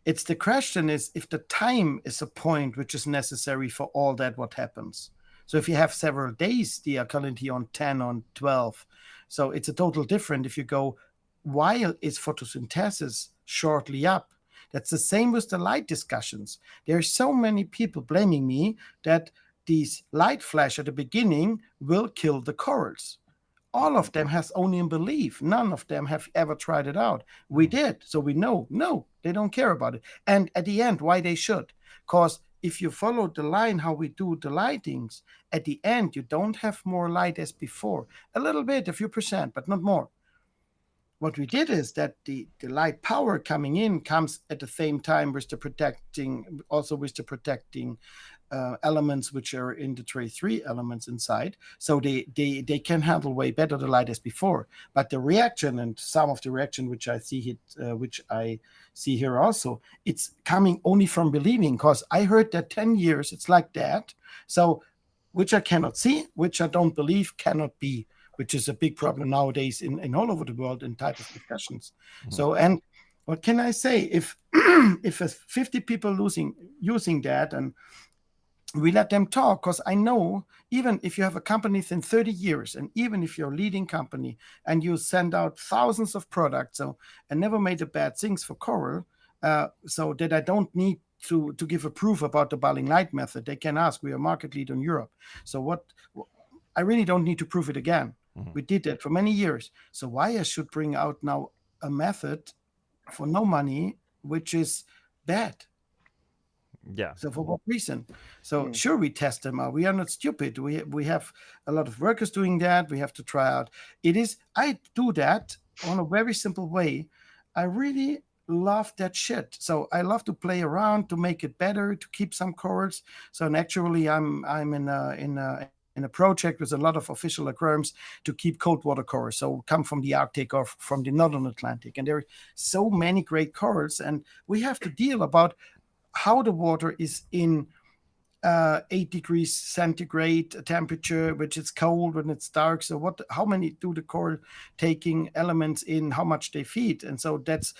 It's the question is if the time is a point which is necessary for all that what happens. So if you have several days, the alkalinity on 10, on 12, so it's a total different if you go while is photosynthesis shortly up. That's the same with the light discussions. There are so many people blaming me that these light flash at the beginning will kill the corals. All of them has only in belief. None of them have ever tried it out. We did, so we know, no, they don't care about it. And at the end, why they should? Because if you follow the line, how we do the lightings, at the end, you don't have more light as before. A little bit, a few percent, but not more. What we did is that the light power coming in comes at the same time with the protecting elements which are in the tray 3 elements inside. So they can handle way better the light as before. But the reaction and some of the reaction which I see here also, it's coming only from believing, because I heard that 10 years it's like that. So which I cannot see, which I don't believe cannot be, which is a big problem nowadays in all over the world in type of discussions. So, and what can I say? If 50 people using that, and we let them talk, because I know even if you have a company within 30 years, and even if you're a leading company and you send out thousands of products, so I never made a bad things for coral, so that I don't need to give a proof about the Balling light method. They can ask. We are market leader in Europe. So what? I really don't need to prove it again. We did that for many years. So why I should bring out now a method for no money, which is bad? Yeah. So for what reason? So sure, we test them out. We are not stupid. We have a lot of workers doing that. We have to try out. I do that on a very simple way. I really love that shit. So I love to play around to make it better, to keep some corals. So naturally, I'm in a project with a lot of official aquariums to keep cold water corals. So come from the Arctic or from the Northern Atlantic. And there are so many great corals. And we have to deal about how the water is in 8 degrees centigrade temperature, which is cold when it's dark. So how many do the coral taking elements in, how much they feed? And so that's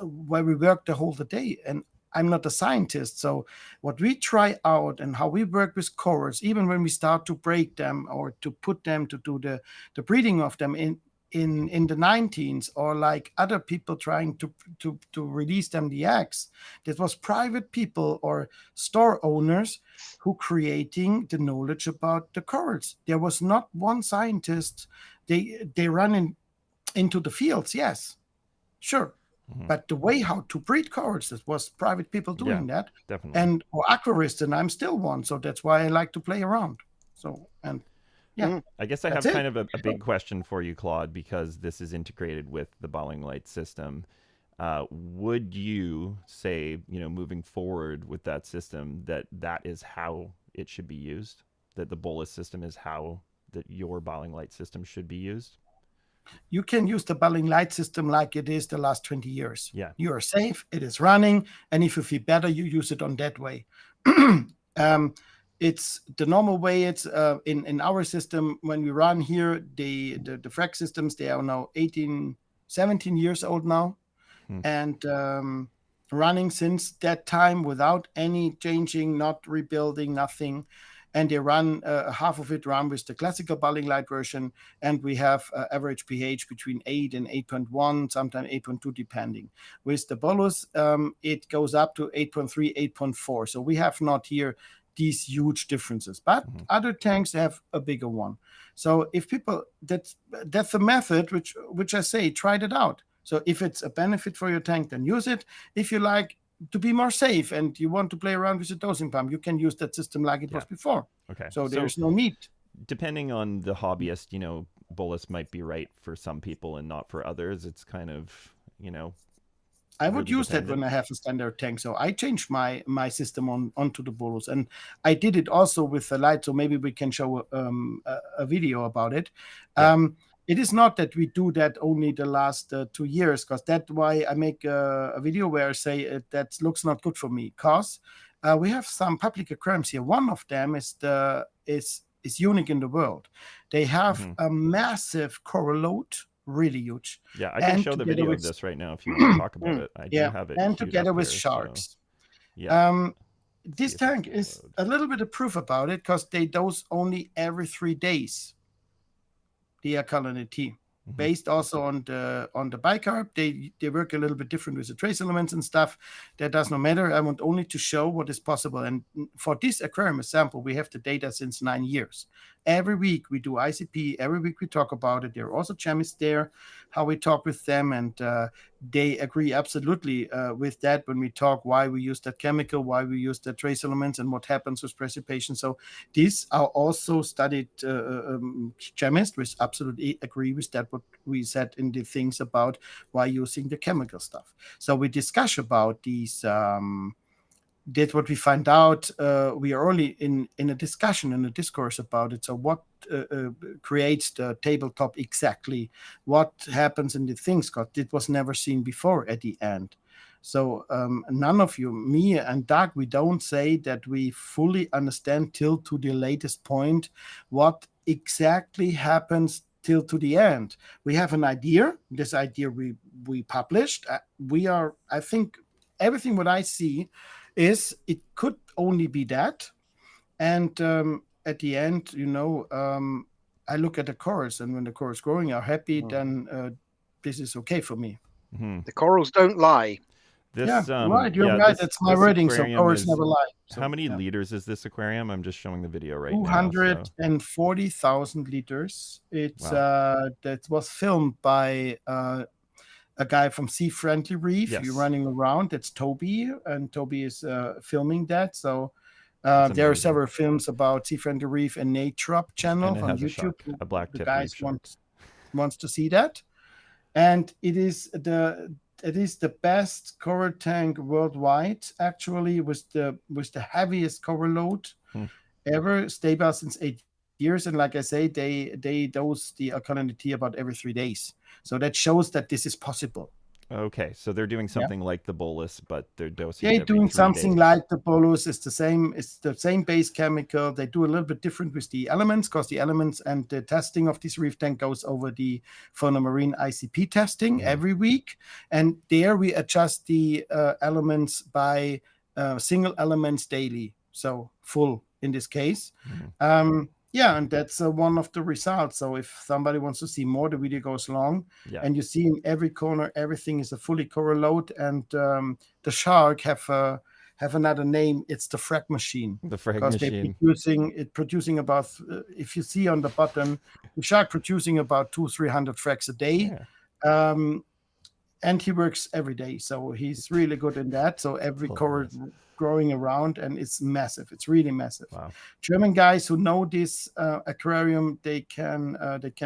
why we work the whole day. And I'm not a scientist. So what we try out and how we work with corals, even when we start to break them or to put them to do the breeding of them in the 19s, or like other people trying to release them the eggs, that was private people or store owners who creating the knowledge about the corals. There was not one scientist. They run into the fields, yes, sure. But the way how to breed corals, it was private people doing that. Definitely. And or aquarists, and I'm still one. So that's why I like to play around. So, and yeah. I guess I have That's kind it. of a big question for you, Claude, because this is integrated with the Bowling Light system. Would you say, moving forward with that system, that is how it should be used? That the Bolus system is how that your Bowling Light system should be used? You can use the Bowling Light system like it is the last 20 years. Yeah. You are safe, it is running, and if you feel better, you use it on that way. It's the normal way. It's in our system when we run here, the Frag systems, they are now 17 years old now, and running since that time without any changing, not rebuilding, nothing. And they run half of it run with the classical Bowling Light version, and we have average pH between 8 and 8.1, sometimes 8.2 depending. With the Bolus, it goes up to 8.3, 8.4. So we have not here these huge differences, but other tanks have a bigger one. So if people, that's the method which I say, tried it out. So if it's a benefit for your tank, then use it. If you like to be more safe and you want to play around with the dosing pump, you can use that system like it was before. Okay. So there's no need. Depending on the hobbyist, Bolus might be right for some people and not for others. It's kind of, I would really use that when I have a standard tank. So I changed my system onto the Bolus, and I did it also with the light. So maybe we can show a video about it. Yeah. It is not that we do that only the last 2 years, because that's why I make a video where I say that looks not good for me. Because we have some public aquariums here. One of them is unique in the world. They have a massive coral load, really huge. Yeah, I can show the video of this right now if you want to talk about it. I do have it. And together with sharks. So, this tank is a little bit of proof about it, because they dose only every 3 days. The alkalinity, based also on the bicarb. They work a little bit different with the trace elements and stuff. That does not matter. I want only to show what is possible. And for this aquarium sample, we have the data since 9 years. Every week we do ICP. Every week we talk about it. There are also chemists there, how we talk with them, and they agree absolutely with that when we talk why we use that chemical, why we use the trace elements, and what happens with precipitation. So these are also studied chemists, which absolutely agree with that, what we said in the things about why using the chemical stuff. So we discuss about these. That's what we find out. We are only in a discussion, in a discourse about it. So what creates the tabletop exactly? What happens in the things? Because it was never seen before at the end. So none of you, me and Doug, we don't say that we fully understand till to the latest point what exactly happens till to the end. We have an idea. This idea we published. I think everything what I see is it could only be that. And at the end, I look at the corals, and when the corals growing are happy, then this is okay for me. The corals don't lie. Right. You're right. That's my wording. So corals never lie. So, how many liters is this aquarium? I'm just showing the video right now. 240,000 liters. It's that was filmed by a guy from Sea Friendly Reef. Yes. You're running around. That's Toby, and Toby is filming that. So there are several films about Sea Friendly Reef and Nature channel on YouTube. A black tip. The guys wants to see that, and it is the best coral tank worldwide, actually, with the heaviest coral load ever, stable since 8 years. And like I say, they dose the alkalinity about every 3 days. So that shows that this is possible. Okay, so they're doing something like the bolus, but they're dosing it They're every doing 3 something days. like the Bolus. It's the same base chemical. They do a little bit different with the elements, because the elements and the testing of this reef tank goes over the Fauna Marin ICP testing every week. And there we adjust the elements by single elements daily. So full in this case. Yeah, and that's one of the results. So if somebody wants to see more, the video goes long. Yeah. And you see in every corner, everything is a fully coral load. And the shark have another name. It's the Frag machine. The Frag because machine. they're producing about, if you see on the bottom, the shark producing about 200-300 frags a day. Yeah. And he works every day, so he's really good in that. So every coral growing around, and it's massive. It's really massive. Wow. German guys who know this aquarium, they can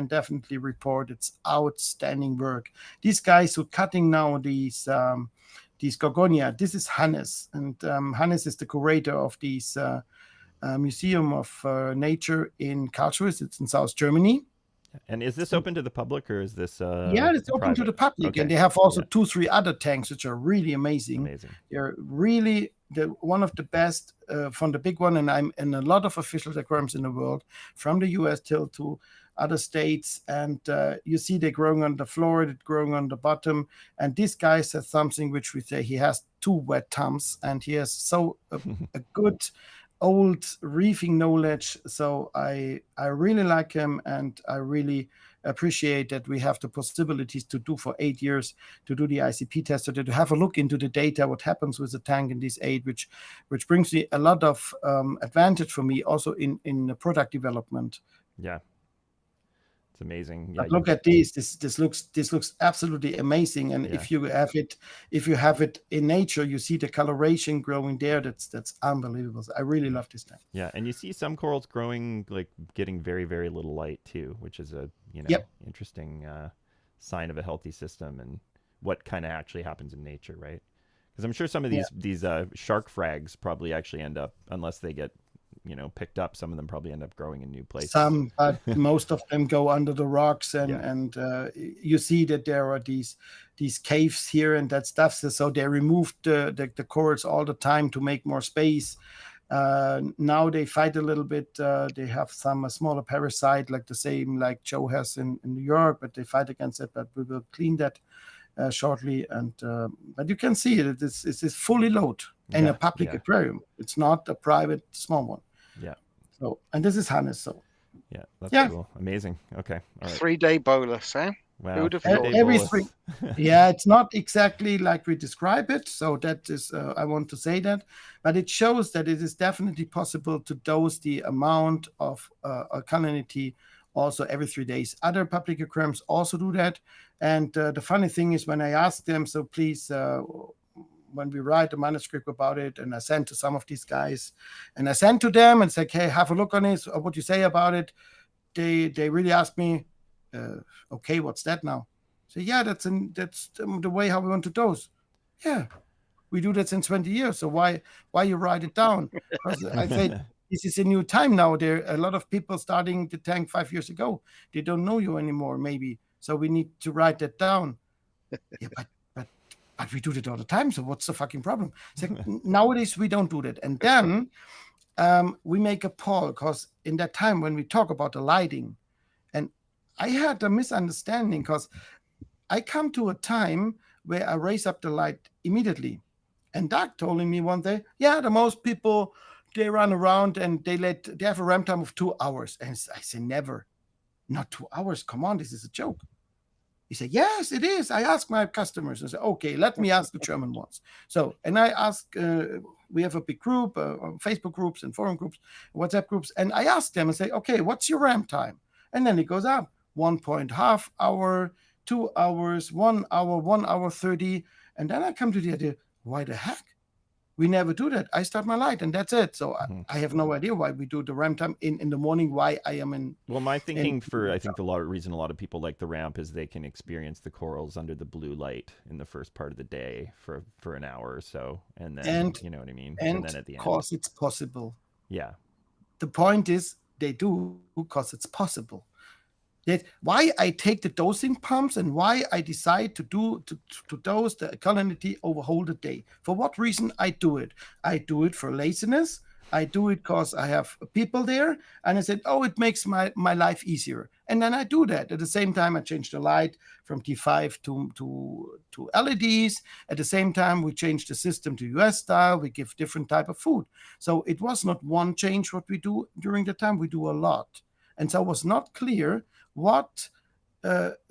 definitely report it's outstanding work. These guys who cutting now these gorgonia, this is Hannes, and Hannes is the curator of these Museum of Nature in Karlsruhe. It's in South Germany. And is this open to the public, or is this yeah, it's open to the public. Okay. And they have also 2-3 other tanks which are really amazing. They're really one of the best from the big one, and I'm in a lot of official aquariums in the world, from the US till to other states. And you see they're growing on the floor, they're growing on the bottom. And this guy says something which we say, he has 2 wet tums, and he has a good old reefing knowledge. So I really like him, and I really appreciate that we have the possibilities to do for 8 years to do the ICP test, so to have a look into the data, what happens with the tank in these 8, which brings me a lot of advantage for me also in the product development. Yeah. It's amazing. Yeah, look at this. This looks absolutely amazing. And if you have it in nature, you see the coloration growing there. That's unbelievable. I really love this tank. Yeah, and you see some corals growing, like getting very, very little light too, which is a interesting sign of a healthy system and what kind of actually happens in nature, right? Because I'm sure some of these shark frags probably actually end up, unless they get picked up, some of them probably end up growing in new places. Some, but most of them go under the rocks, and you see that there are these caves here and that stuff. So they removed the corals all the time to make more space. Now they fight a little bit. They have a smaller parasite, like the same like Joe has in New York, but they fight against it. But we will clean that shortly. And but you can see it. It's fully loaded in a public aquarium. It's not a private small one. Yeah. So, and this is Hannes. So. Yeah, that's cool. Amazing. Okay. All right. 3-day bolus, eh? Wow. Who would have thought? Every 3. Yeah, it's not exactly like we describe it. So that is, I want to say that, but it shows that it is definitely possible to dose the amount of alkalinity also every 3 days. Other public aquariums also do that. And the funny thing is, when I ask them, so please, when we write a manuscript about it, and I send to some of these guys, and I send to them and say, hey, have a look on it, what you say about it. They really ask me, okay, what's that now? So yeah, that's the way how we want to dose. Yeah, we do that since 20 years. So why you write it down? Because I say this is a new time now. There are a lot of people starting the tank 5 years ago. They don't know you anymore, maybe. So we need to write that down. Yeah, but we do that all the time. So what's the fucking problem? So nowadays we don't do that. And then we make a poll, because in that time when we talk about the lighting, and I had a misunderstanding, because I come to a time where I raise up the light immediately. And Doug told me one day, the most people, they run around and they have a ramp time of 2 hours. And I say, never, not 2 hours. Come on, this is a joke. He said, yes, it is. I ask my customers. I said, okay, let me ask the German ones. So, and I ask, we have a big group, Facebook groups and forum groups, WhatsApp groups. And I ask them and say, okay, what's your ramp time? And then it goes up 1.5 hour, 2 hours, 1 hour, 1 hour 30. And then I come to the idea, why the heck? We never do that. I start my light and that's it. So I have no idea why we do the ramp time in the morning, why I am in. Well, my thinking I think the reason a lot of people like the ramp is they can experience the corals under the blue light in the first part of the day for an hour or so. And then, you know what I mean? And then at the end. Because it's possible. Yeah. The point is they do because it's possible. That why I take the dosing pumps and why I decide to dose the alkalinity over whole the day. For what reason I do it? I do it for laziness. I do it because I have people there, and I said, oh, it makes my life easier. And then I do that. At the same time, I change the light from T5 to LEDs. At the same time, we change the system to US style. We give different type of food. So it was not one change what we do during the time. We do a lot. And so it was not clear what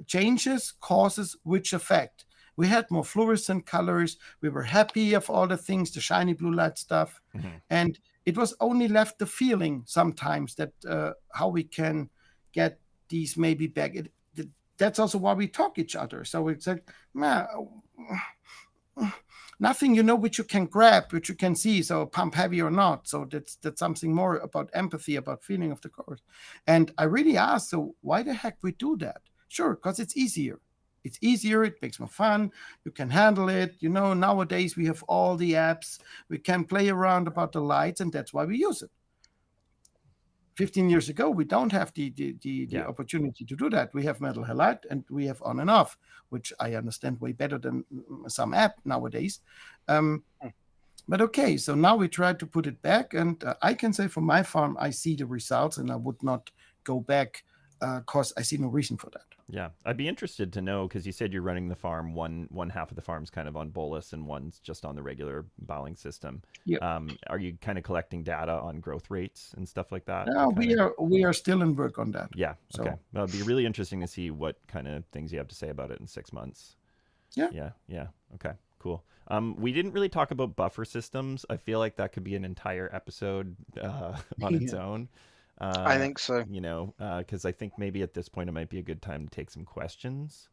changes causes which effect. We had more fluorescent colors. We were happy of all the things, the shiny blue light stuff. And it was only left the feeling sometimes that how we can get these maybe back. That's also why we talk each other. So it's like, nothing, which you can grab, which you can see. So pump heavy or not. So that's something more about empathy, about feeling of the course. And I really asked, so why the heck we do that? Sure, because it's easier. It's easier. It makes more fun. You can handle it. Nowadays we have all the apps. We can play around about the lights, and that's why we use it. 15 years ago, we don't have the opportunity to do that. We have metal halide and we have on and off, which I understand way better than some app nowadays. But okay, so now we try to put it back, and I can say for my farm, I see the results, and I would not go back because I see no reason for that. Yeah, I'd be interested to know, because you said you're running the farm, one half of the farm's kind of on Bolus and one's just on the regular bowling system. Yep. Are you kind of collecting data on growth rates and stuff like that? No, we are still in work on that. Yeah, okay. Well, it'd be really interesting to see what kind of things you have to say about it in 6 months. Yeah. Okay, cool. We didn't really talk about buffer systems. I feel like that could be an entire episode on its own. I think so. Because I think maybe at this point it might be a good time to take some questions.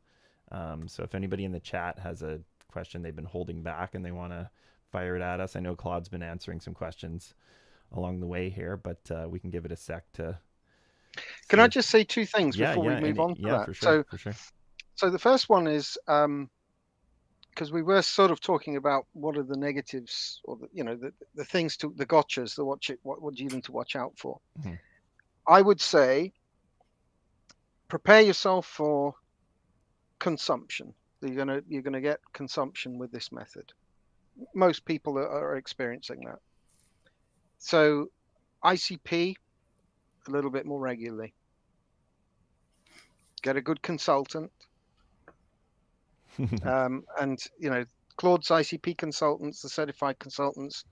So if anybody in the chat has a question they've been holding back and they want to fire it at us, I know Claude's been answering some questions along the way here, but we can give it a sec to. Can I just say two things before we move on to that? Yeah, for sure. So the first one is because we were sort of talking about what are the negatives, or the things the gotchas, what do you need to watch out for? Mm-hmm. I would say prepare yourself for consumption. You're gonna get consumption with this method. Most people are experiencing that. So ICP a little bit more regularly. Get a good consultant. And Claude's ICP consultants, the certified consultants,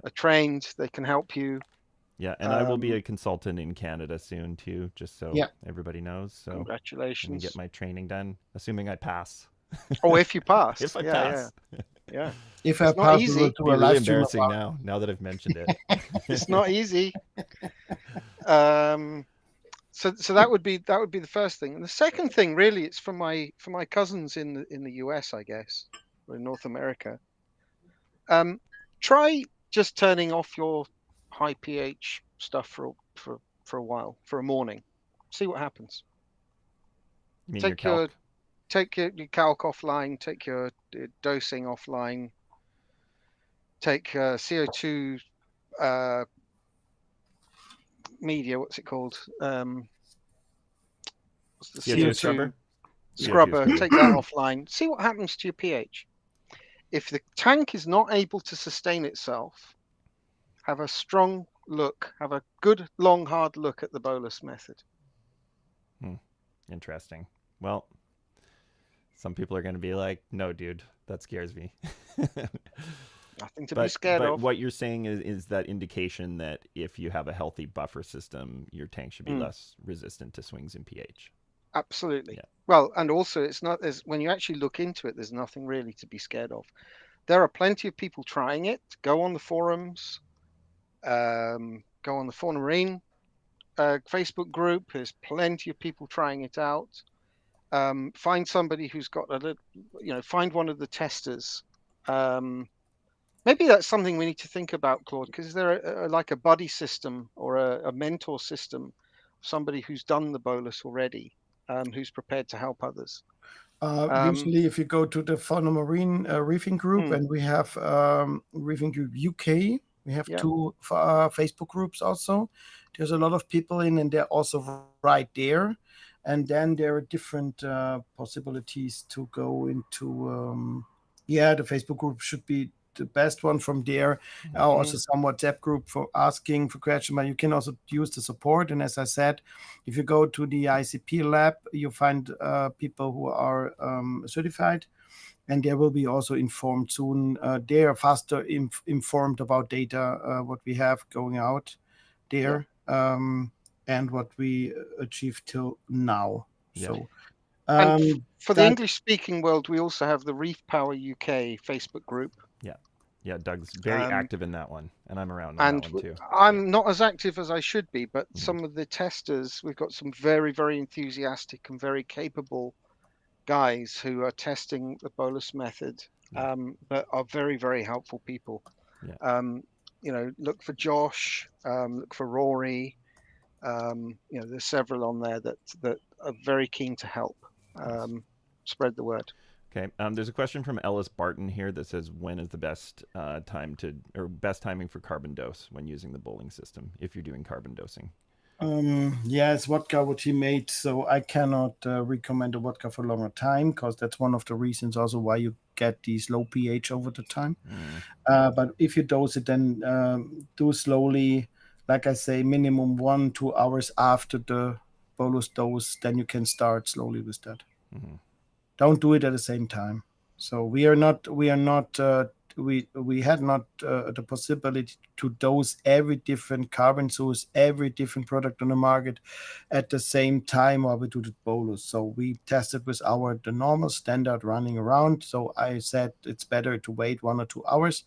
are trained. They can help you. Yeah, and I will be a consultant in Canada soon too, just so everybody knows. So congratulations. Let me get my training done, assuming I pass. Oh, if you pass. If I pass. Yeah. If I pass, easy. It's really embarrassing now that I've mentioned it. It's not easy. So that would be the first thing. And the second thing, really, it's for my cousins in the US, I guess, or in North America. Try just turning off your high pH stuff for a while, for a morning. See what happens. You mean take your calc offline, take your dosing offline, take CO2 media, what's it called? What's the CO2 scrubber? Take that offline. See what happens to your pH. If the tank is not able to sustain itself, have a strong look, have a good, long, hard look at the Bolus method. Interesting. Well, some people are going to be like, no, dude, that scares me. Nothing to be scared of. But what you're saying is that indication that if you have a healthy buffer system, your tank should be less resistant to swings in pH. Absolutely. Yeah. Well, and also it's not when you actually look into it, there's nothing really to be scared of. There are plenty of people trying it. Go on the forums. Go on the Fauna Marin Facebook group. There's plenty of people trying it out. Find somebody who's got find one of the testers. Maybe that's something we need to think about, Claude, because is there like a buddy system or a mentor system, somebody who's done the bolus already, who's prepared to help others? Usually, if you go to the Fauna Marin Reefing group, and we have Reefing Group UK, we have 2 Facebook groups also. There's a lot of people in, and they're also right there. And then there are different possibilities to go into. The Facebook group should be the best one from there. Also some WhatsApp group for asking for questions, but you can also use the support. And as I said, if you go to the ICP lab, you find people who are certified, and they will be also informed soon. They are faster informed about data, what we have going out there, and what we achieved till now. Yeah. So, And for the English-speaking world, we also have the Reef Power UK Facebook group. Yeah, Doug's very active in that one, and I'm around on And that one too. I'm not as active as I should be, but some of the testers, we've got some very, very enthusiastic and very capable guys who are testing the Bolus method, that are very, very helpful people. Look for Josh, look for Rory. There's several on there that are very keen to help spread the word. Okay. There's a question from Ellis Barton here that says, when is the best best timing for carbon dose when using the bowling system if you're doing carbon dosing? It's vodka what he made, so I cannot recommend a vodka for longer time, because that's one of the reasons also why you get these low pH over the time. But if you dose it, then do slowly, like I say, minimum 1-2 hours after the bolus dose, then you can start slowly with that. Don't do it at the same time. So we had not the possibility to dose every different carbon source, every different product on the market at the same time while we do the bolus. So we tested with the normal standard running around. So I said it's better to wait 1 or 2 hours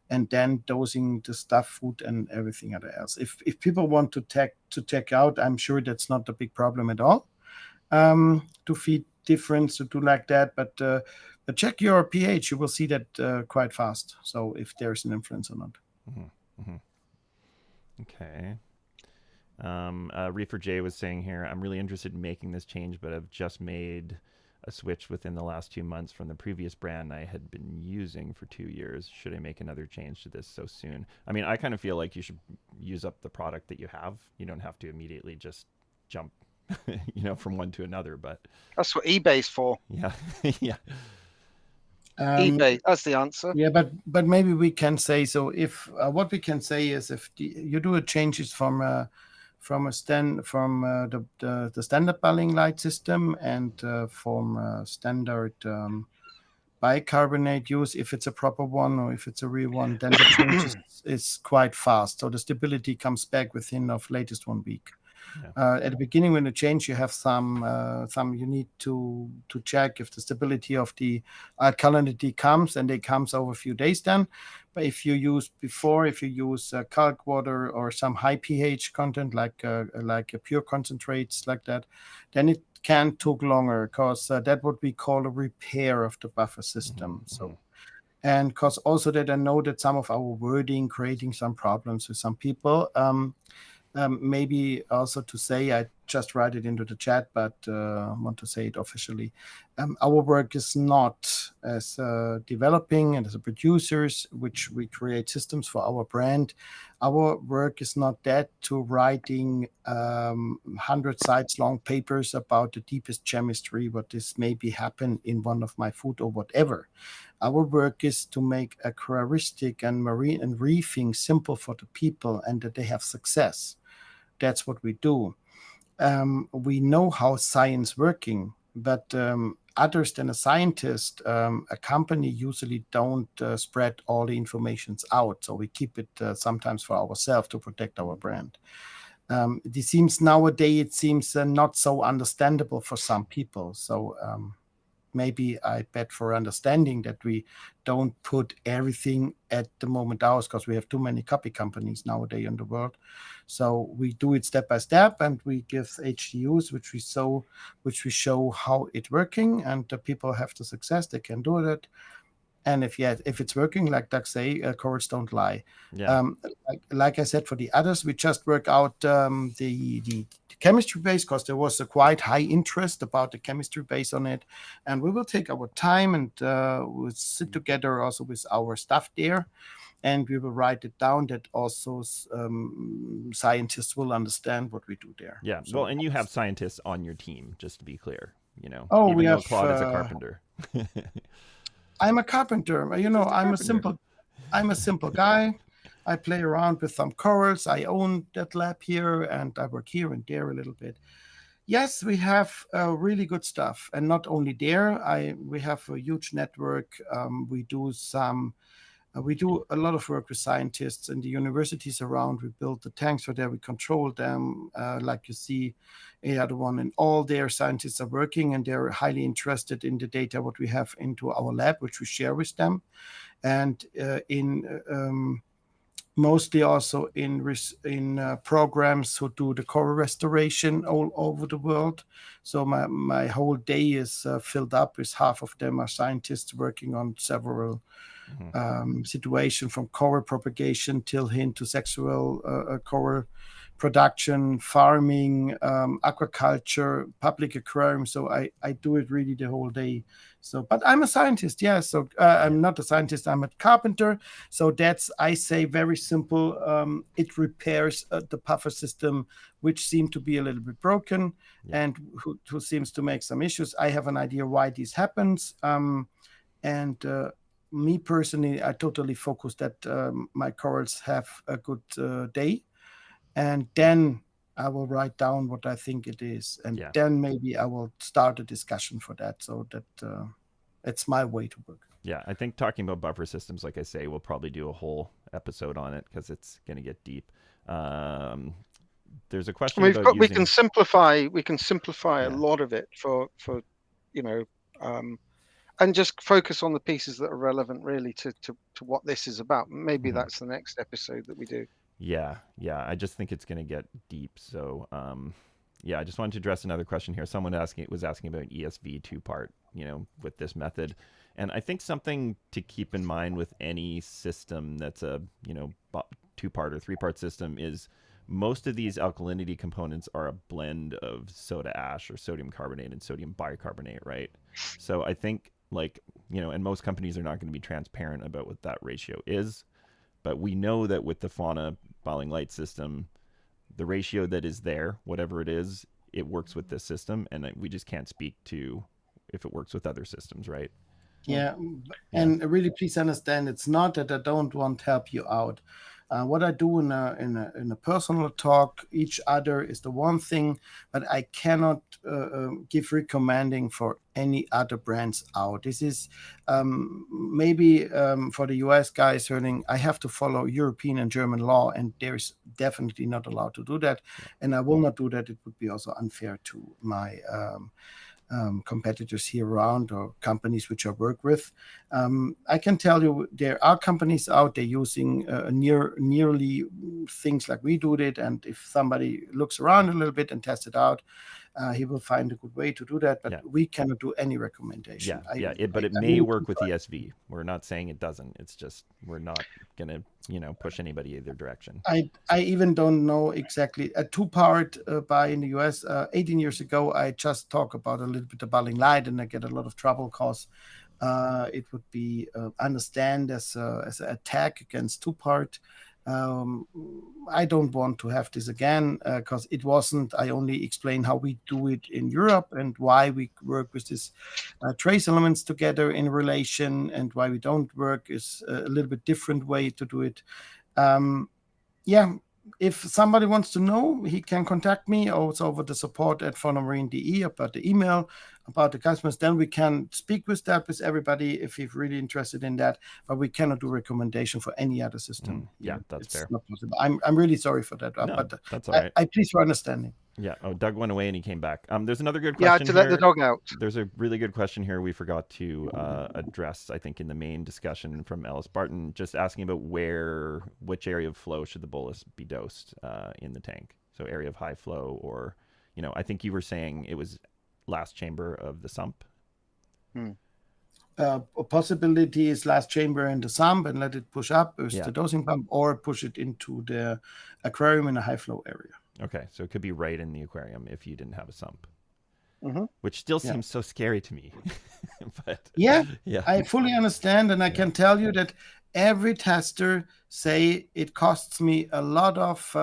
and then dosing the stuff, food, and everything else. If people want to check out, I'm sure that's not a big problem at all. To feed difference, to do like that, but check your pH. You will see that quite fast. So if there's an influence or not. Okay. Reefer J was saying here, I'm really interested in making this change, but I've just made a switch within the last 2 months from the previous brand I had been using for 2 years. Should I make another change to this so soon? I mean, I kind of feel like you should use up the product that you have. You don't have to immediately just jump from one to another, but that's what eBay's for. Yeah. eBay, that's the answer. Yeah, but maybe we can say, so if what we can say is, if you do a changes from the standard bulling light system and from standard bicarbonate use, if it's a proper one or if it's a real one, then the change is quite fast. So the stability comes back within of latest 1 week. At the beginning, when you change, you have some you need to check if the stability of the alkalinity comes, and it comes over a few days then. But if you use calc water or some high pH content like a pure concentrates like that, then it can take longer, because that's what we call a repair of the buffer system. So. And because also that I know that some of our wording creating some problems with some people. Maybe also to say, I just write it into the chat, but want to say it officially. Our work is not as developing and as a producers, which we create systems for our brand. Our work is not that to writing 100 sites long papers about the deepest chemistry, what this maybe happen in one of my food or whatever. Our work is to make aquaristic and marine and reefing simple for the people, and that they have success. That's what we do. We know how science working, but others than a scientist, a company usually don't spread all the informations out. So we keep it sometimes for ourselves to protect our brand. Nowadays it seems not so understandable for some people. So maybe I bet for understanding that we don't put everything at the moment out, because we have too many copy companies nowadays in the world. So we do it step by step, and we give HDUs, which we show how it's working, and the people have the success, they can do that. And if it's working, like Doug say, corals don't lie. Yeah. Like I said, for the others, we just work out the chemistry base, because there was a quite high interest about the chemistry base on it, and we will take our time, and we'll sit together also with our staff there, and we will write it down that also scientists will understand what we do there. Yeah. So, Well, and you have scientists on your team, just to be clear. You know, Oh, even we though have, Claude is a carpenter. I'm a carpenter. You know, I'm a simple guy. I play around with some corals. I own that lab here, and I work here and there a little bit. Yes, we have really good stuff, and not only there. We have a huge network. We do a lot of work with scientists in the universities around. We build the tanks for there. We control them. Like you see, the other one, and all their scientists are working, and they're highly interested in the data what we have into our lab, which we share with them, and in mostly also in programs who do the coral restoration all over the world. So my whole day is filled up with half of them are scientists working on several situation, from coral propagation till into sexual coral production, farming, aquaculture, public aquarium. So I do it really the whole day. So, but I'm a scientist, yeah. So I'm not a scientist, I'm a carpenter. So that's, I say, very simple. It repairs the puffer system, which seemed to be a little bit broken, and who seems to make some issues. I have an idea why this happens. And me personally, I totally focus that my corals have a good day, and then I will write down what I think it is, and then maybe I will start a discussion for that, so that it's my way to work. Yeah, I think talking about buffer systems, like I say, we'll probably do a whole episode on it because it's going to get deep. There's a question about we can simplify a lot of it for and just focus on the pieces that are relevant really to what this is about. Maybe that's the next episode that we do. Yeah. I just think it's going to get deep. So, I just wanted to address another question here. Someone was asking about ESV two-part, with this method. And I think something to keep in mind with any system that's a, two-part or three-part system is most of these alkalinity components are a blend of soda ash or sodium carbonate and sodium bicarbonate, right? So I think, and most companies are not going to be transparent about what that ratio is. But we know that with the Fauna Boiling Light system, the ratio that is there, whatever it is, it works with this system, and we just can't speak to if it works with other systems, right? Yeah. And really, please understand, it's not that I don't want to help you out. What I do in a personal talk, each other is the one thing, but I cannot give recommending for any other brands out. This is maybe for the US guys learning, I have to follow European and German law, and there's definitely not allowed to do that. And I will not do that. It would be also unfair to my competitors here around, or companies which I work with. I can tell you there are companies out there using nearly things like we do it, and if somebody looks around a little bit and tests it out, he will find a good way to do that, but we cannot do any recommendation. But it may work with ESV. We're not saying it doesn't. It's just we're not going to push anybody either direction. I even don't know exactly. A two-part buy in the US 18 years ago, I just talk about a little bit of boiling light, and I get a lot of trouble because it would be understand as an attack against two-part. I don't want to have this again because it wasn't. I only explain how we do it in Europe and why we work with these trace elements together in relation, and why we don't work is a little bit different way to do it. If somebody wants to know, he can contact me also over the support at faunamarin.de about the email, about the customers. Then we can speak with everybody if he's really interested in that. But we cannot do recommendation for any other system. That's fair. Not possible. I'm really sorry for that. No, but that's all right. I please for understanding. Yeah. Oh, Doug went away and he came back. There's another good question. To let the dog out. There's a really good question here we forgot to address, I think, in the main discussion from Ellis Barton, just asking about which area of flow should the bolus be dosed in the tank. So area of high flow, or, I think you were saying it was last chamber of the sump. A possibility is last chamber in the sump and let it push up with Yeah. the dosing pump, or push it into the aquarium in a high flow area. Okay, so it could be right in the aquarium if you didn't have a sump, Mhm. which still Yeah. seems so scary to me. But Yeah, yeah, I fully understand, and I can tell you that every tester say it costs me a lot of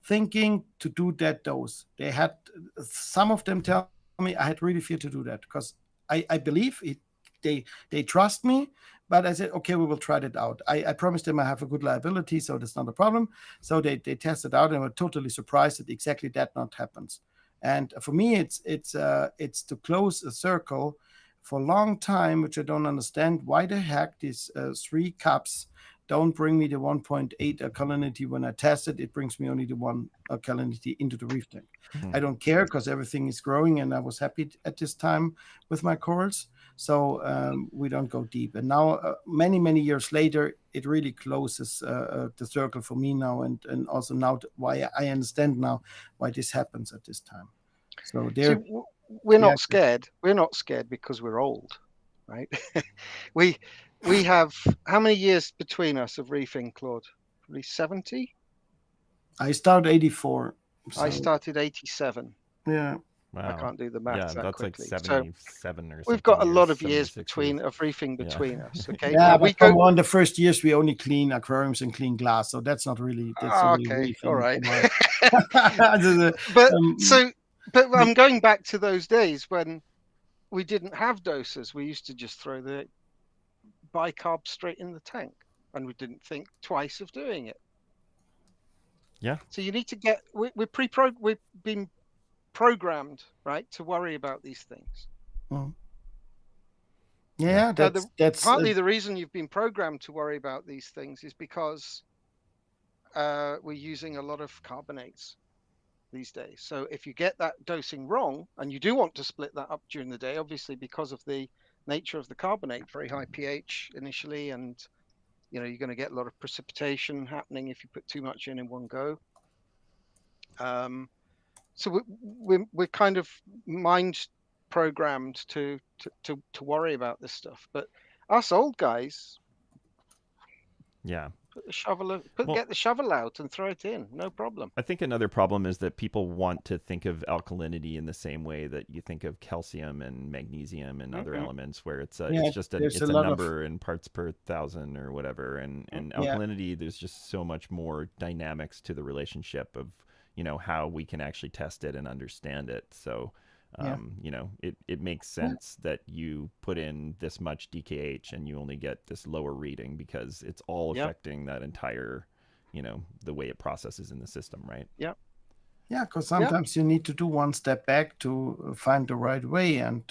thinking to do that dose. They had some of them tell me I had really fear to do that because I believe it. They trust me, but I said, okay, we will try that out. I promised them I have a good liability, so that's not a problem. So they tested out and were totally surprised that exactly that not happens. And for me, it's to close a circle for a long time, which I don't understand. Why the heck these 3 cups don't bring me the 1.8 alkalinity when I test it? It brings me only the 1 alkalinity into the reef tank. I don't care because everything is growing, and I was happy at this time with my corals. So we don't go deep. And now, many years later, it really closes the circle for me now, and also now why I understand now why this happens at this time. So there. We're not scared. We're not scared because we're old, right? we have how many years between us of reefing, Claude? Probably 70. I started 84. So, I started 87. Yeah. I wow. can't do the maths that That's quickly. like So 77 or something. we've got a lot of 76 years between of reefing between us. Okay. Yeah, Now but come on, the first years we only clean aquariums and clean glass, so that's not really okay, reefing. all right. Um, but I'm going back to those days when we didn't have dosers. We used to just throw the bicarb straight in the tank, and we didn't think twice of doing it. Yeah. So you need to get we've been programmed, right, to worry about these things. Yeah, that's partly the reason you've been programmed to worry about these things is because we're using a lot of carbonates these days. So if you get that dosing wrong, and you do want to split that up during the day, obviously because of the nature of the carbonate, very high pH initially, and you're going to get a lot of precipitation happening if you put too much in one go. So we're kind of mind programmed to worry about this stuff. But us old guys, Yeah. Get the shovel out and throw it in, no problem. I think another problem is that people want to think of alkalinity in the same way that you think of calcium and magnesium and other elements, where it's just a number in parts per thousand or whatever. And alkalinity, there's just so much more dynamics to the relationship of how we can actually test it and understand it. So it makes sense that you put in this much DKH and you only get this lower reading because it's all affecting that entire, the way it processes in the system, right? Yeah. Yeah, because sometimes you need to do one step back to find the right way. And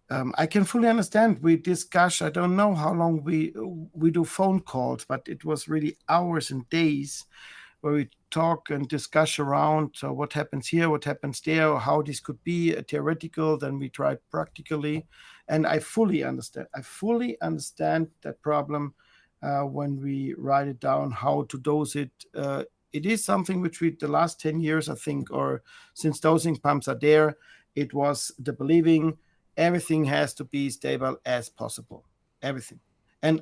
I can fully understand. We discuss, I don't know how long we do phone calls, but it was really hours and days where we talk and discuss around what happens here, what happens there, how this could be theoretical. Then we try practically. And I fully understand. I fully understand that problem when we write it down, how to dose it. It is something which the last 10 years, I think, or since dosing pumps are there, it was the believing everything has to be stable as possible. Everything. And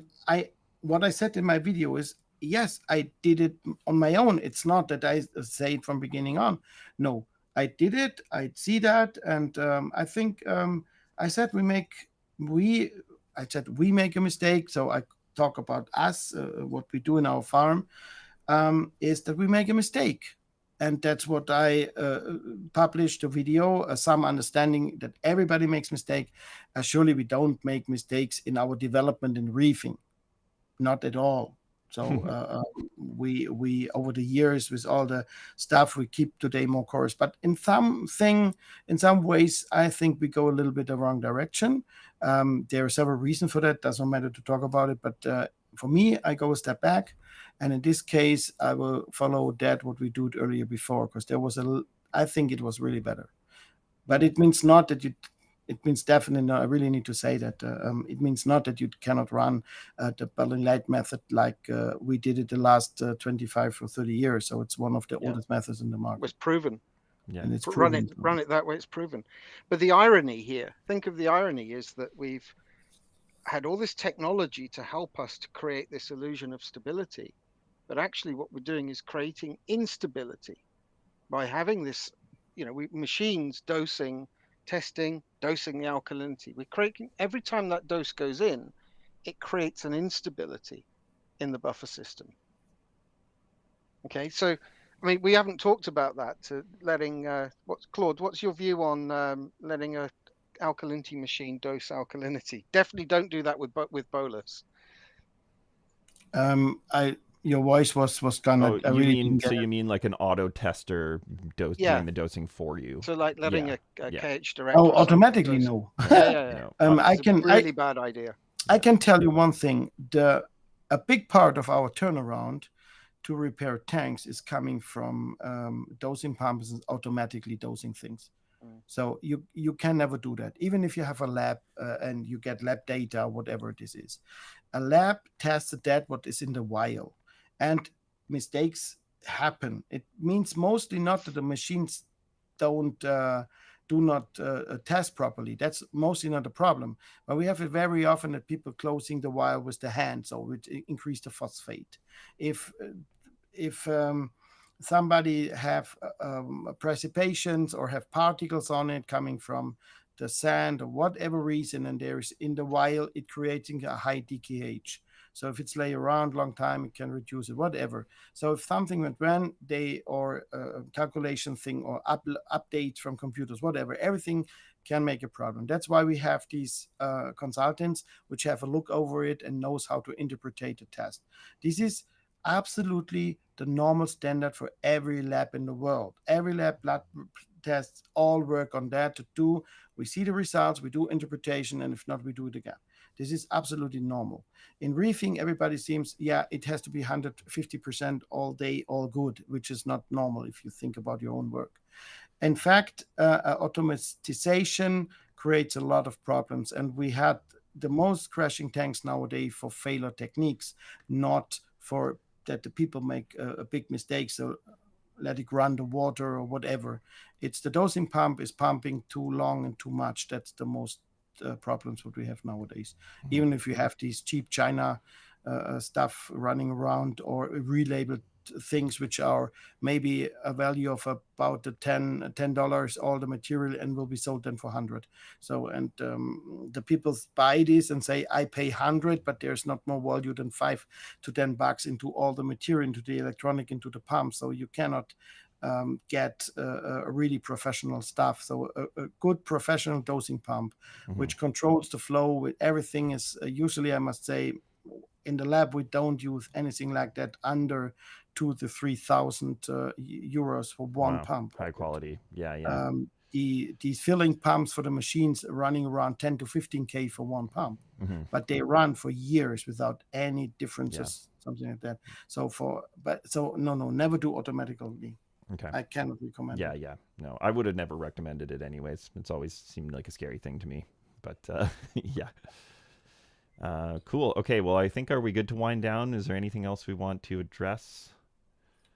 what I said in my video is, yes, I did it on my own. It's not that I say it from beginning on. No, I did it. I see that. And I think I said we make a mistake. So I talk about us, what we do in our farm, is that we make a mistake. And that's what I published a video, some understanding that everybody makes mistake. Surely we don't make mistakes in our development in reefing. Not at all. So we over the years with all the stuff we keep today more course, but in some ways I think we go a little bit the wrong direction. There are several reasons for that. Doesn't matter to talk about it, but for me, I go a step back, and in this case, I will follow that what we did earlier before, because I think it was really better. But it means not that you. It means definitely not. I really need to say that it means not that you cannot run the Berlin light method like we did it the last 25 or 30 years. So it's one of the oldest methods in the market. It was proven. Yeah. And it's run proven. it that way. It's proven. But the irony here, think of the irony, is that we've had all this technology to help us to create this illusion of stability, but actually what we're doing is creating instability by having this, machines testing, dosing the alkalinity. We're creating, every time that dose goes in, it creates an instability in the buffer system. Okay, so I mean, we haven't talked about that. Letting Claude, what's your view on letting a alkalinity machine dose alkalinity? Definitely don't do that with Bolus. Your voice was kind of. Oh, I really didn't get you mean like an auto tester doing the dosing for you? So like letting Yeah. a Yeah. KH direct. Oh, or something automatically dose. no. Yeah. No. I It's a really bad idea. I can tell you one thing. A big part of our turnaround to repair tanks is coming from dosing pumps and automatically dosing things. So you can never do that, even if you have a lab and you get lab data, whatever this is. A lab tests that what is in the vial, and mistakes happen. It means mostly not that the machines do not test properly. That's mostly not a problem. But we have it very often that people closing the vial with the hand, so it increase the phosphate. If somebody have precipitations or have particles on it coming from the sand or whatever reason, and there is in the vial, it creating a high DKH. So if it's lay around long time, it can reduce it, whatever. So if something went wrong, or a calculation thing or updates from computers, whatever, everything can make a problem. That's why we have these consultants which have a look over it and knows how to interpret the test. This is absolutely the normal standard for every lab in the world. Every lab blood tests all work on that to do. We see the results, we do interpretation, and if not, we do it again. This is absolutely normal. In reefing, everybody seems, it has to be 150% all day, all good, which is not normal if you think about your own work. In fact, automatization creates a lot of problems, and we had the most crashing tanks nowadays for failure techniques, not for that the people make a big mistake, so let it run the water or whatever. It's the dosing pump is pumping too long and too much. That's the most problems what we have nowadays. Even if you have these cheap China stuff running around or relabeled things which are maybe a value of about $10 all the material and will be sold then for 100. So and the people buy this and say I pay 100, but there's not more value than $5 to $10 into all the material, into the electronic, into the pump. So you cannot get a really professional stuff. So a good professional dosing pump which controls the flow with everything is usually, I must say, in the lab we don't use anything like that under 2,000 to 3,000 euros for one pump. High quality. Yeah. These filling pumps for the machines are running around 10 to 15K for one pump, but they run for years without any differences, something like that. So no, never do automatically. Okay. I cannot recommend it. Yeah. No, I would have never recommended it anyways. It's always seemed like a scary thing to me. But yeah. Cool. Okay, well, I think, are we good to wind down? Is there anything else we want to address?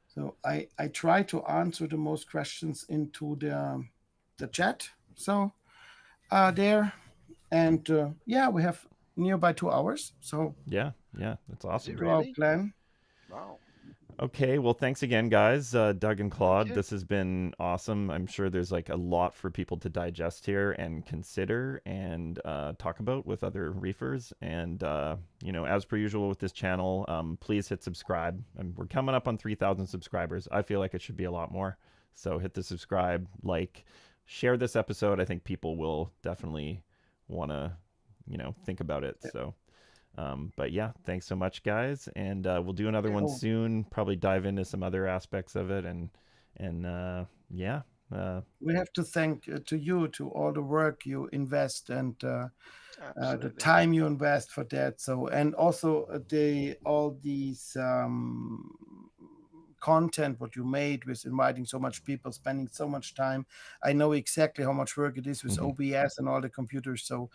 So I try to answer the most questions into the chat. So there. And we have nearby 2 hours. So yeah, that's awesome. Really? Our plan. Wow. Okay, well, thanks again, guys. Doug and Claude, this has been awesome. I'm sure there's like a lot for people to digest here and consider and talk about with other reefers. And, as per usual with this channel, please hit subscribe. We're coming up on 3,000 subscribers. I feel like it should be a lot more. So hit the subscribe, share this episode. I think people will definitely want to, think about it. So. But yeah, thanks so much, guys, and we'll do another one soon. Probably dive into some other aspects of it, and we have to thank to you, to all the work you invest and the time you invest for that. So, and also all these content what you made with inviting so much people, spending so much time. I know exactly how much work it is with OBS and all the computers. So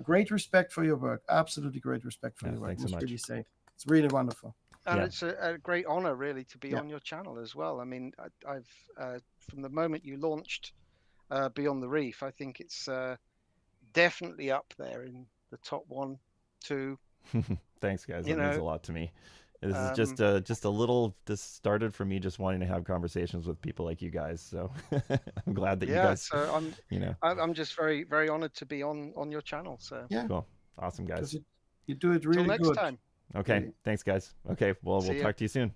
great respect for your work. Absolutely great respect for your work. Thanks so much. Really say it's really wonderful. And Yeah. it's a great honor, really, to be Yeah. on your channel as well. I mean, I've from the moment you launched Beyond the Reef, I think it's definitely up there in the top 1, 2. Thanks, guys. You That means know, a lot to me. This is um, just a little. This started for me just wanting to have conversations with people like you guys. So I'm glad that you yeah. guys, So you know, I'm just very, very honored to be on your channel. So Yeah, cool, awesome, because guys. you do it till really next good. time. Okay, Really. thanks, guys. Okay, well, we'll See ya. talk to you soon.